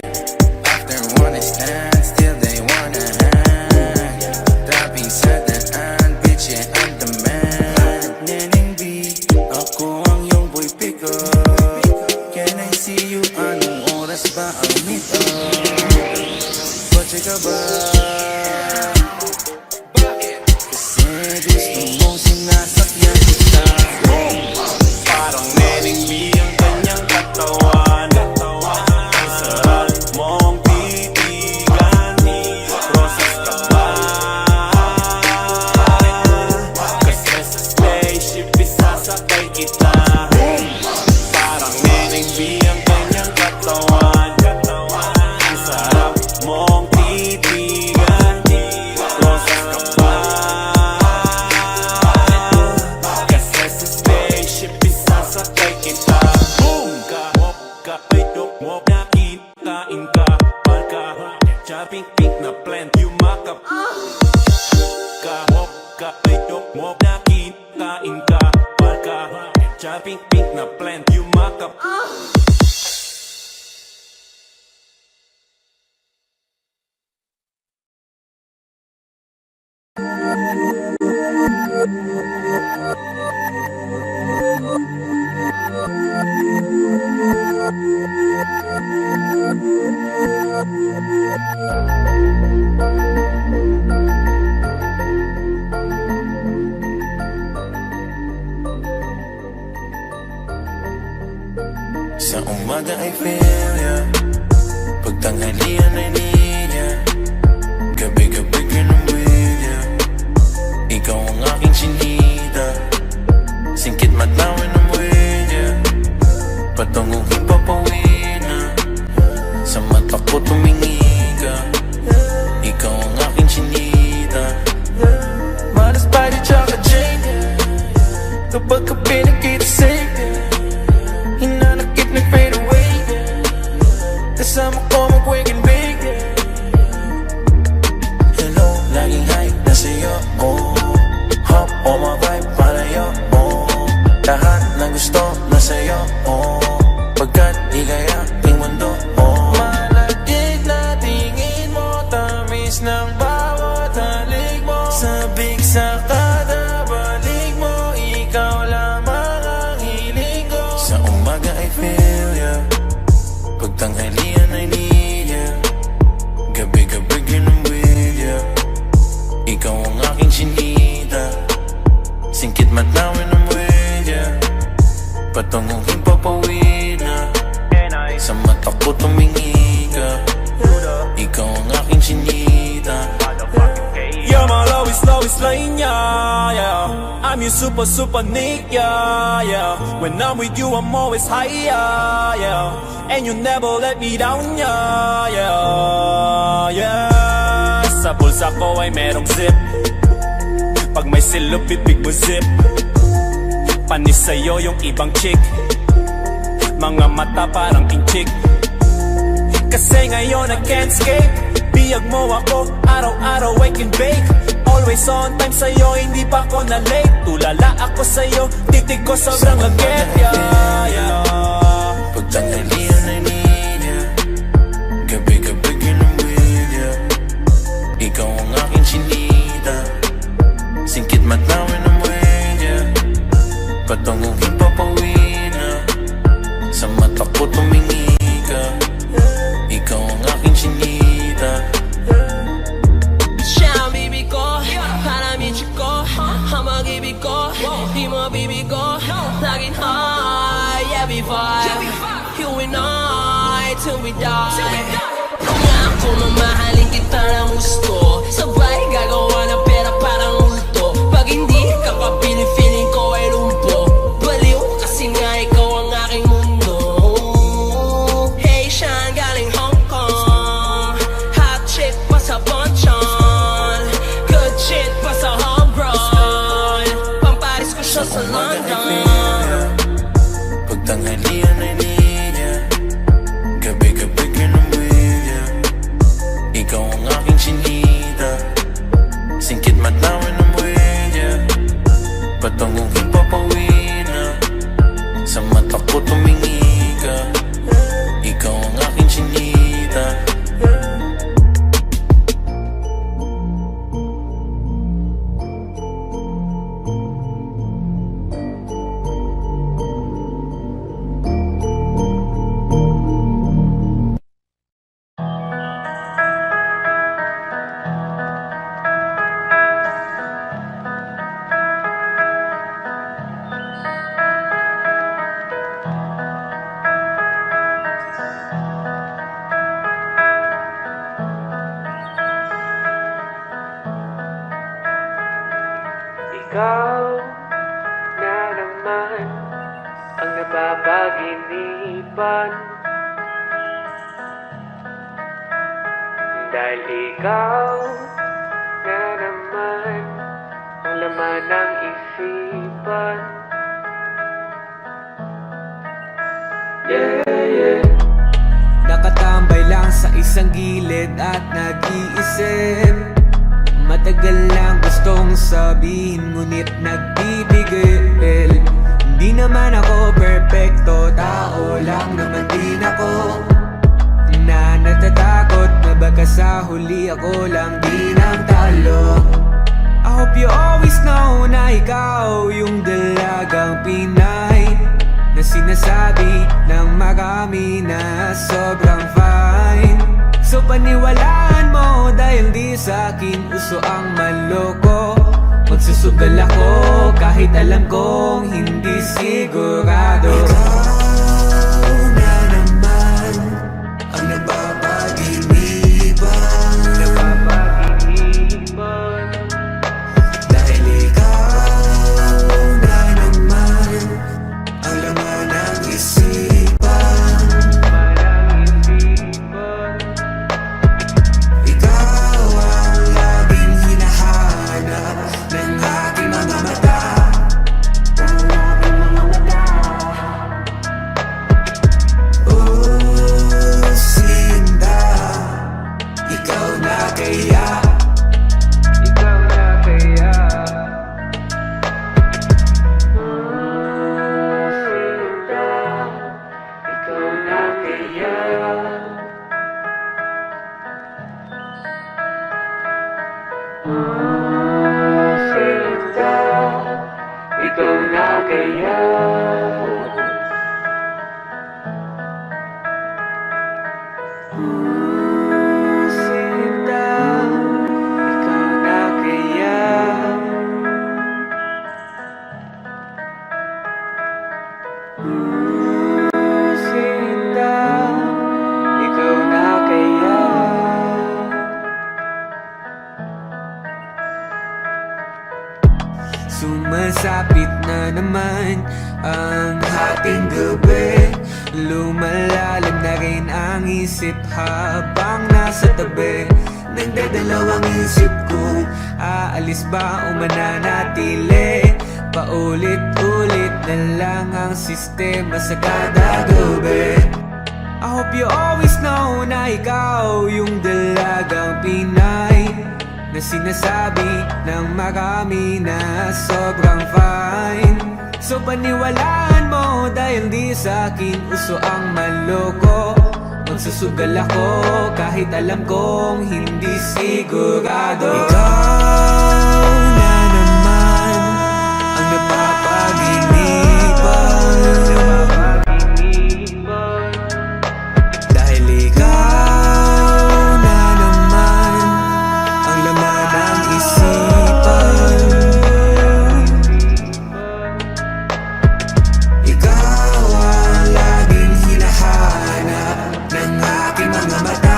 After one stand, still they wanna hang. Dropping sa daan, bitch, yeah, I'm the man. Nening B, ako ang iyong boy pick up. Can I see you? Anong oras ba ang meet up? Kotse ka ba? Kasi gusto mong sinasakyan kita. Parang Nening B ang kanyang katawan. Ang sarap mong titigan. Rosas ka ba? Kasi sa spaceship isasakay kita. Parang Nening B ang kanyang katawan. Ang sarap mong titigan. Rosas ka ba? Kasi sa spaceship isasakay kita. Boom! Kahop ka, ay dokmok na kain ka. Parka, chopping pink na plant, yumakap. Kahop ka, ay dokmok na kain ka. Parka, chopping pink na plant, yumakap. Sa umaga I feel ya, pag tanghalian ay need ya. Gabi-gabi ganun with ya. Ikaw ang aking sinita, singkit matawin ng with ya. Patungugin papawin na, sa mata ko tumingi ka. Ikaw ang aking sinita, malas pa di tsaka chain. Kapag ka pinagkita sa'yo, hinanakit na fade away. Kasama ko mag-wake and bake. Hello, laging high na sa'yo, oh. Hop on my vibe, palayo, oh. Lahat ng gusto na sa'yo, oh. Pagkat ika'y aking mundo, oh. Malagig na tingin mo, tamis ng bawat halik mo. Sabik sa kada balik mo, ikaw lamang ang hiling ko. Sa umaga I feel ya, pag tanghalian I need ya. Gabi-gabi ganun with ya. Ikaw ang aking sinita, singkit matawin ng with ya. Patungugin papawin na, sa mata ko tumingi ka. Ikaw ang aking sinita. You're my lowest line, yeah. I'm your super Nick, yeah. When I'm with you, I'm always higher, yeah. And you never let me down, yeah. Sa bulsa ko ay merong zip. Pag may silop, bibig mo zip. Panis sa'yo yung ibang chick. Mga mata parang inchik. Kasi ngayon I can't escape. Biyag mo ako, araw-araw I can bake. Always on time sa'yo, hindi pa ako na late. Tulala ako sa'yo, titig ko sobrang agad, yeah. Pag tanghalian I need ya, gabi-gabi ganun with ya. Ikaw ang aking sinita, singkit matawin ng with ya. Patungugin papawin na, sa mata ko tumingi ka. Ikaw ang aking sinita. Siya ang bibig ko, para michik ko. Ang mag-ibig ko, di mo bibig ko. Laging high, every vibe. You and I, till we die. Kung ako mamahalin kita ng gusto, sabay gagawa ng pera parang multo. Pag hindi ka kapiling, feeling ko ay lumpo. Baliw kasi nga ikaw ang aking mundo. Hey, siya ang galing Hong Kong. Hot chick pa sa Bonchon. Good shit pa sa Homegrown. Pamparis ko siya sa London. Pag tanghalian I need ikaw ang aking sinita. Singkit matawin ng buwedya, patangugin papawina. Sa mata ko tumingi ka, ikaw ang aking sinita. Ikaw na naman ang napapaginipan, dahil ikaw na naman ang laman ng isipan. Nakatambay lang sa isang gilid at nag-iisip. Matagal lang gustong sabihin, ngunit nagbibigil. Hindi naman ako perfecto, tao lang naman din ako, na natatakot na baka sa huli ako lang din ang talo. I hope you always know na ikaw yung dalagang Pinay na sinasabi ng marami na sobrang fine. So paniwalaan mo dahil di sa akin uso ang manloko. Magsusugal ako kahit alam kong hindi sigurado. Ikaw na naman ang napapaginipan, dahil ikaw na naman ang laman ng isipan. Ikaw ang laging hinahanap ng aking mga mata. Oh, Sinda, ikaw na kaya. Ikaw na kaya. Sinta, ikaw na kaya. Sinta, ikaw na kaya. Sinta, ikaw na kaya. Sinta, ikaw na kaya. Sumasapit na naman ang hating gabi. Lumalalim na rin ang isip habang nasa tabi. Nagdadalawang isip ko, aalis ba o mananatili? Paulit-ulit na lang ang sistema sa kada gabi. I hope you always know na ikaw yung dalagang Pinay na sinasabi ng marami na sobrang fine. So paniwalaan mo dahil di sa akin uso ang manloko. Magsusugal ako kahit alam kong hindi sigurado. Ikaw na naman ang napapaginipan, dahil ikaw na naman ang laman ng isipan. Ikaw ang laging hinahanap ng aking mga mata.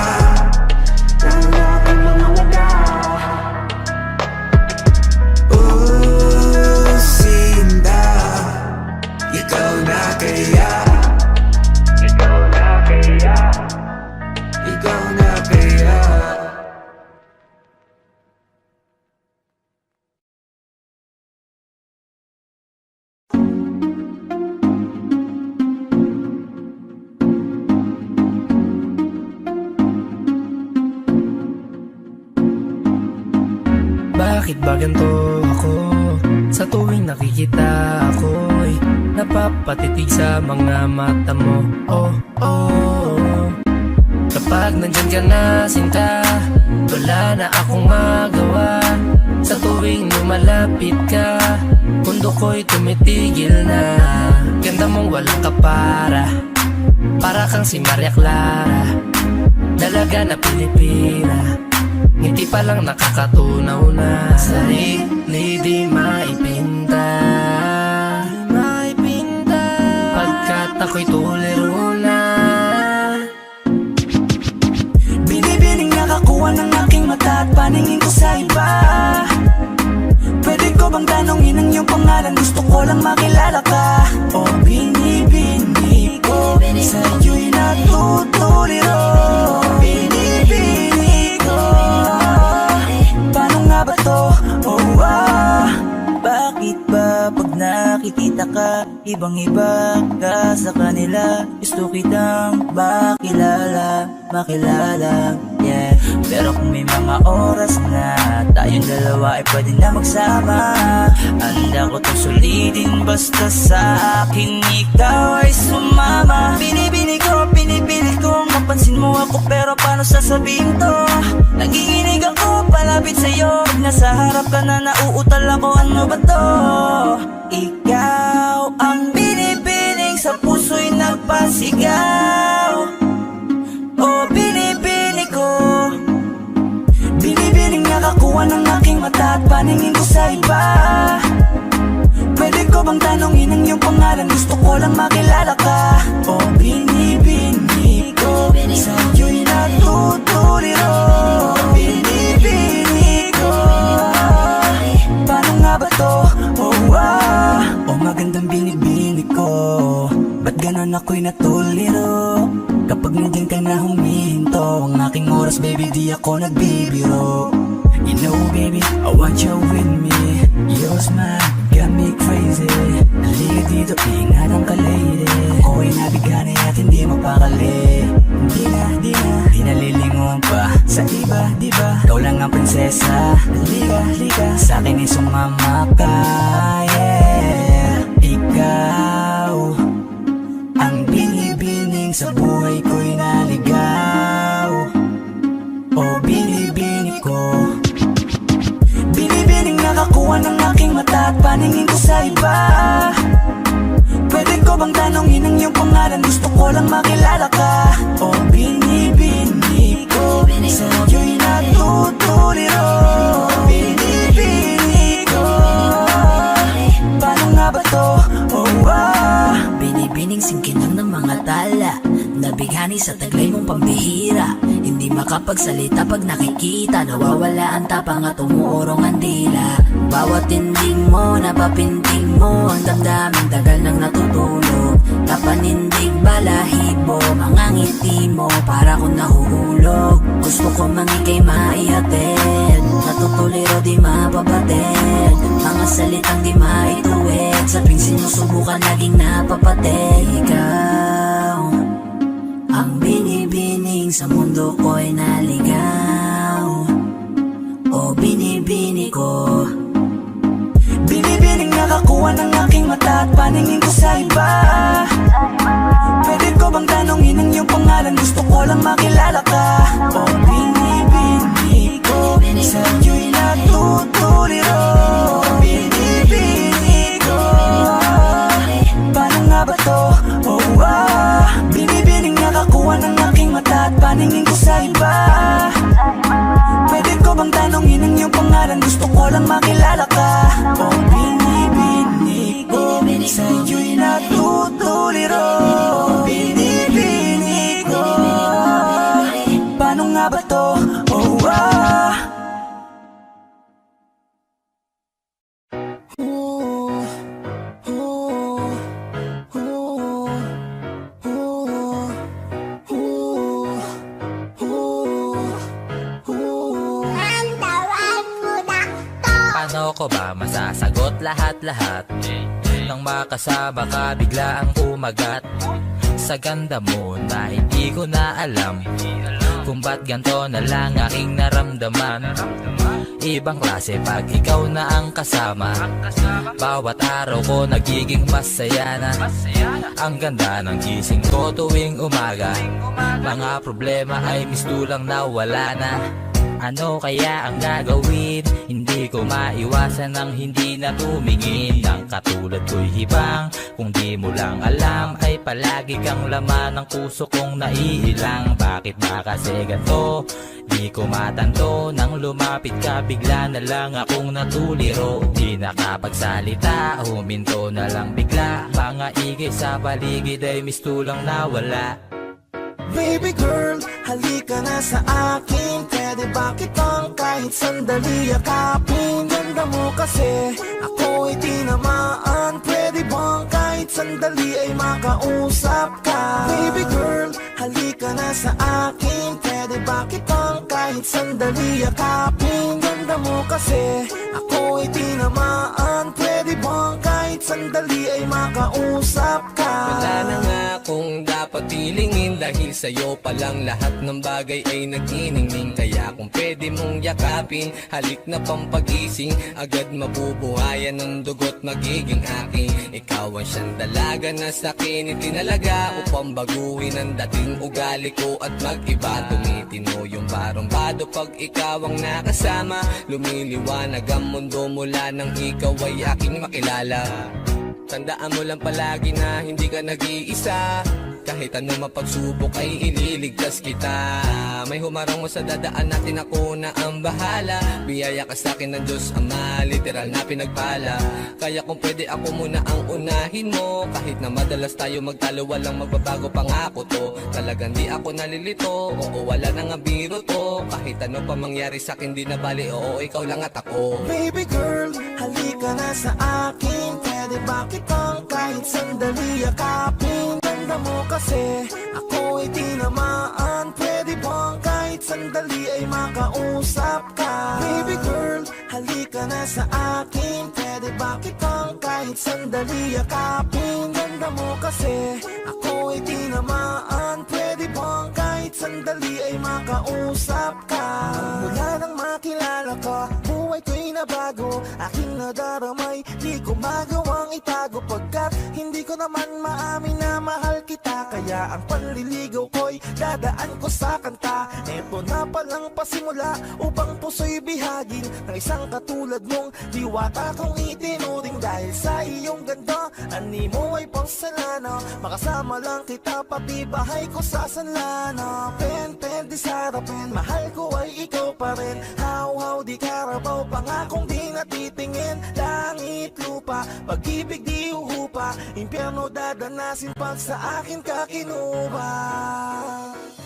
Bakit ba ganito ako? Sa tuwing nakikita ako'y napapatitig sa mga mata mo. Oh, oh. Kapag nandyan ka na, sinta, wala na akong magawa. Sa tuwing lumalapit ka, mundo ko'y tumitigil na. Ganda mong walang kapara, para kang si Maria Clara, dalaga na Pilipina, ngiti pa lang nakakatunaw na. Sarili di maipinta, pagkat ako'y tuliro na. Binibining nakakuha ng aking mata at paningin ko sa iba. Pwede ko bang tanongin ang iyong pangalan? Gusto ko lang makilala ka. O binibini ko, sa iyo'y natutuliro. Binibini ko, paano nga ba to? Oh, bakit ba pag nakikita ka, ibang-iba ka sa kanila? Gusto kitang makilala, yeah. Pero kung may mga oras na tayong dalawa ay pwede na magsama, handa ko itong sulitin basta sa aking ikaw ay sumama. Binibini ko, pinipilit ko mapansin mo ako, pero paano sasabihin to? Nagiginig ako palapit sa'yo, pag nasa harap ka na nauutal ako, ano ba to? Ikaw ang binibining sa puso'y nagpasigaw. O binibini ko, binibining nakakuha ng aking mata at paningin ko sa iba. Pwede ko bang tanongin ang iyong pangalan? Gusto ko lang makilala ka. O binibini ko, sa iyo'y natutuliro. Binibini ko, paano nga ba to? Oh, magandang binibini ko, ba't ganon ako'y natuliro? Kapag nandiyan ka na humihinto ang aking oras, baby, di ako nagbibiro. You know, baby, I want you with me. Your smile got me crazy. Halika dito, ingatan ka, lady. Ako'y nabigani at hindi mapakali. Di na lilingon pa sa iba, di ba? Ikaw lang ang prinsesa. Halika, sa akin ay sumama ka, yeah. Ikaw ang binibining sa buhay ko'y naligaw. O binibini ko, binibining nakakuha ng aking mata at paningin ko sa iba. Pwede ko bang tanongin ang iyong pangalan? Gusto ko lang makilala ka. O binibini ko, sa iyo'y natutuliro. Binibini ko, paano nga ba to? Binibining singkin lang ng mga tala, nabighani sa taglay mong pambihira. Hindi makapagsalita pag nakikita, nawawala ang tapang at umuurong ang dila. Bawat tindig mo, napapintig mo ang damdamin, tagal nang natutulog. Kapanindig balahibo, mga ngiti mo para kung nahuhulog. Gusto ko mang ikay maihatid, natutuliro di mapabatid. Mga salitang di maituwid, sa tuwing sinusubukan laging napapatid. Ikaw ang binibining sa mundo ko'y naligaw. O binibini ko, binibining nakakuha ng aking mata at paningin ko sa iba. Pwede ko bang tanongin ang iyong pangalan? Gusto ko lang makilala ka. O binibini ko, sa iyo'y natutuliro. Binibini ko, paano nga ba to? Binibining nakakuha ng aking mata at paningin ko sa iba. Pwede ko bang tanongin ang iyong pangalan? Gusto ko lang makilala ka. O binibini ko, sa iyo'y natutuliro. Binibini ko, paano nga ba to? Paano ko ba masasagot lahat-lahat? Nang makasama ka bigla ang umagat. Sa ganda mo na hindi ko na alam, Kung ba't ganto na lang aking naramdaman. Ibang klase pag ikaw na ang kasama. Bawat araw ko nagiging masaya na. Ang ganda ng gising ko tuwing umaga. Mga problema ay mistulang nawala na. Ano kaya ang gagawin? Hindi ko maiwasan ang hindi na tumingin. Ang katulad ko'y hibang. Kung di mo lang alam ay palagi kang laman ng puso kong naiilang. Bakit ba kasi ganito? Di ko matanto. Nang lumapit ka bigla na lang akong natuliro. Di nakapagsalita, huminto na lang bigla. Mga igay sa paligid ay mistulang nawala. Baby girl, halika na sa akin. Pwede ba kitang kahit sandali yakapin? Ganda mo kasi, ako'y tinamaan. Pwede bang kahit sandali ay makausap ka? Baby girl, halika na sa akin. Pwede ba kitang kahit sandali yakapin? Ganda mo kasi, ako'y tinamaan. Pwede bang kahit sandali ay makausap ka? Wala na nga akong dapat pilingin, dahil sa'yo palang lahat ng bagay ay nagniningning. Kaya kung pwede mong yakapin, halik na pampagising. Agad mabubuhayan ng dugot magiging akin. Ikaw ang siyang dalaga na sa'kin itinalaga, upang baguhin ang dating ugali ko at mag-iba. Tumitino yung barumbado pag ikaw ang nakasama. Lumiliwanag ang mundo mula nang ikaw ay aking makilala. Tandaan mo lang palagi na hindi ka nag-iisa. Kahit anong mapagsubok ay ililigtas kita. May humarang mo sa dadaan natin, ako na ang bahala. Biyaya ka sa'kin ng Diyos Ama, literal na pinagpala. Kaya kung pwede ako muna ang unahin mo. Kahit na madalas tayo magtalo, walang magbabago pangako to. Talagang di ako nalilito, oo wala nang biro to. Kahit ano pa mangyari sa'kin di na bali, oo ikaw lang at ako. Baby girl, halika na sa akin. Pwede ba kitang kahit sandali yakapin? Ganda mo kasi, ako'y tinamaan. Pwede bang kahit sandali ay makausap ka? Baby girl, halika na sa akin. Pwede ba kitang kahit sandali yakapin? Ganda mo kasi, ako'y tinamaan. Pwede bang kahit sandali ay makausap ka? Mula nang makilala ka, buhay ko'y nabago. Aking nadaramay, di ko magawang itago. Pagkat hindi ko naman maamin na mahal kita. Kaya ang panliligaw ko'y dadaan ko sa kanta. Eto na palang pasimula upang puso'y bihagin ng isang katulad mong diwata kong itinuring. Dahil sa iyong ganda, animo ay pangsalana. Makasama lang kita pati bahay ko sa sanlana. Pen di sarapin, mahal ko ay ikaw pa rin. How di karabaw, pangakong di natitingin. Langit lupa, pag-ibig di uhupa. Impyerno dadanasin pag sa akin ka kinuha.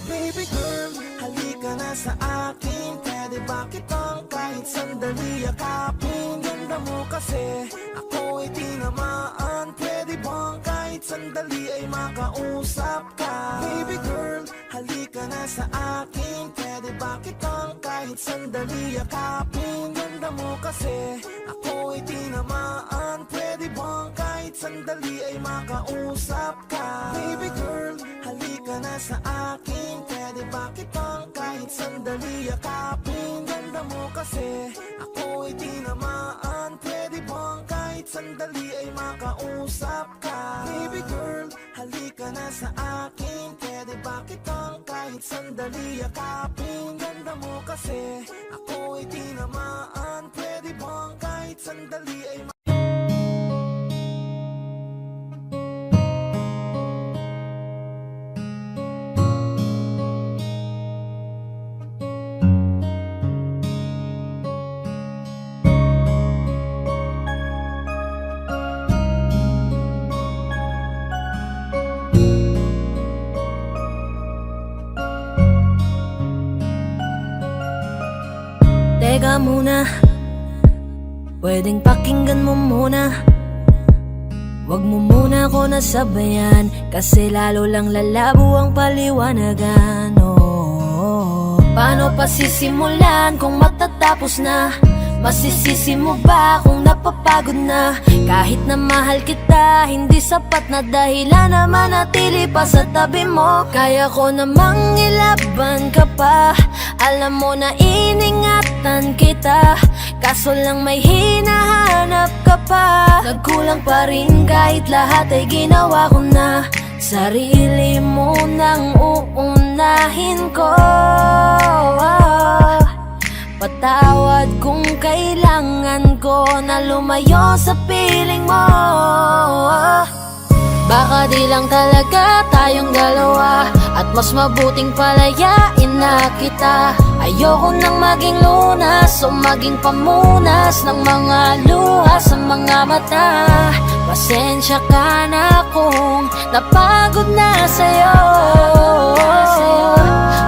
Baby girl, halika na sa akin. Pwede ba kitang kahit sandali yakapin? Ganda mo kasi, ako'y tinamaan. Pwede bang kahit sandali ay makausap ka? Baby girl, halika na sa akin. Pwede ba kitang kahit sandali yakapin? Ganda mo kasi, ako'y tinamaan. Pwede bang kahit sandali ay makausap ka? Baby girl, halika na sa akin. Pwede ba kitang kahit sandali yakapin? Ganda mo kasi, ako'y tinamaan. Pwede bang kahit sandali ay makausap ka? Baby girl, halika na sa akin. Pwede ba kitang kahit sandali yakapin? Ganda mo kasi, ako'y tinamaan. Pwede bang kahit sandali ay Teka muna, pwedeng pakinggan mo muna. Wag mo muna ako nasabayan, kasi lalo lang lalabo ang paliwanagan. Paano pa sisimulan kung matatapos na? Masisisi mo ba kung napapagod na? Kahit na mahal kita, hindi sapat na dahilan na manatili pa sa tabi mo. Kaya ko namang ilaban ka pa, alam mo na iningatan kita, kaso lang may hinahanap ka pa. Nagkulang pa rin kahit lahat ay ginawa ko na. Sarili mo nang uunahin ko. Patawad kung kailangan ko na lumayo sa piling mo. Baka di lang talaga tayong dalawa, at mas mabuting palayain na kita. Ayoko nang maging lunas o maging pamunas ng mga luha sa mga mata. Pasensya ka na kung napagod na sa'yo.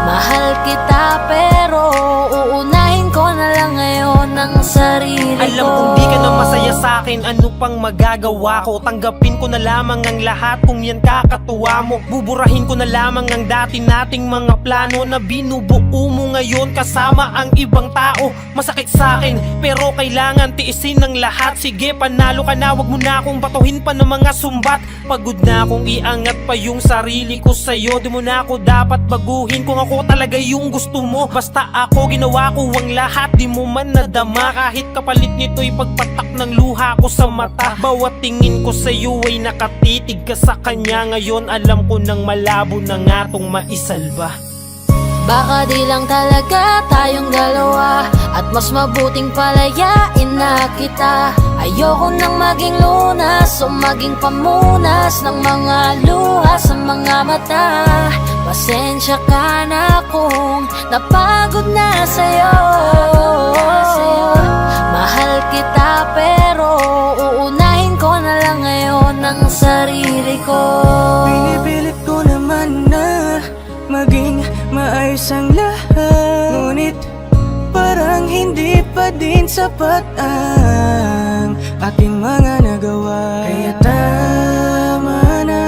Mahal kita pero uunahin ko na lang ngayon ang sarili ko. Alam kong di ka na masaya sa'kin, ano pang magagawa ko? Tanggapin ko na lamang ang lahat kung yan kakatuwa mo. Buburahin ko na lamang ang dati nating mga plano na binubuo mo ngayon kasama ang ibang tao. Masakit sa'kin pero kailangan tiisin ng lahat. Sige, panalo ka na, wag mo na akong batuhin pa ng mga sumbat. Pagod na akong iangat pa yung sarili ko sa'yo. Di mo na ako dapat baguhin kung ako talaga yung gusto mo. Basta ako ginawa ko ang lahat, di mo man nadama. Kahit kapalit nito'y pagpatak ng luha ko sa mata. Bawat tingin ko sa'yo ay nakatitig ka sa kanya. Ngayon alam ko nang malabo na nga tong maisalba. Baka di lang talaga tayong dalawa, at mas mabuting palayain na kita. Ayoko nang maging lunas o maging pamunas ng mga luha sa mga mata. Pasensya ka na kung napagod na sa'yo. Mahal kita pero uunahin ko na lang ngayon ang sarili ko. Pinipilit ko naman na maging maayos ang lahat, ngunit parang hindi pa din sapat ang aking mga nagawa. Kaya tama na,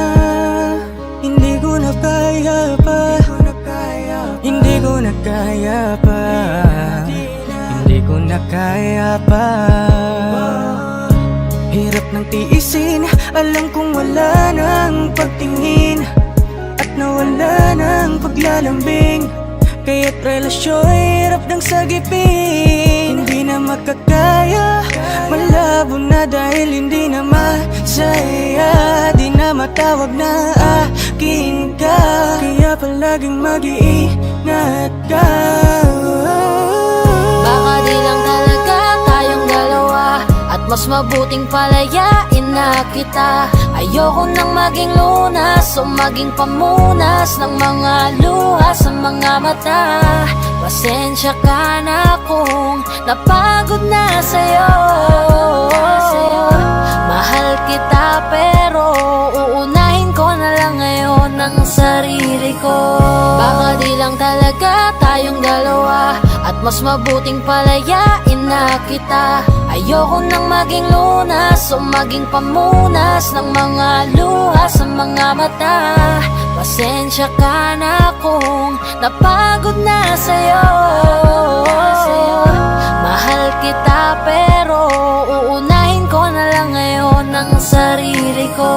hindi ko na kaya pa, hindi ko na kaya pa, hindi ko na kaya pa. Hirap ng tiisin, alam kong wala nang pagtingin at nawala ng paglalambing. Kaya't relasyo'y hirap ng sagipin. Hindi na makakaya, malabo na dahil hindi na masaya. Di na matawag na akin ka, kaya palaging mag-iingat ka. Baka di lang talaga tayong dalawa, at mas mabuting palayain na kita. Ayoko nang maging lunas o maging pamunas ng mga luha sa mga mata. Pasensya ka na kung napagod na sa'yo. Mahal kita pero uunahin ko na lang ngayon ang sarili ko. Baka di lang talaga tayong dalawa, at mas mabuting palayain na kita. Ayoko nang maging lunas o maging pamunas ng mga luha sa mga mata. Pasensya ka na kung napagod na sa'yo. Mahal kita pero uunahin ko na lang ngayon ang sarili ko.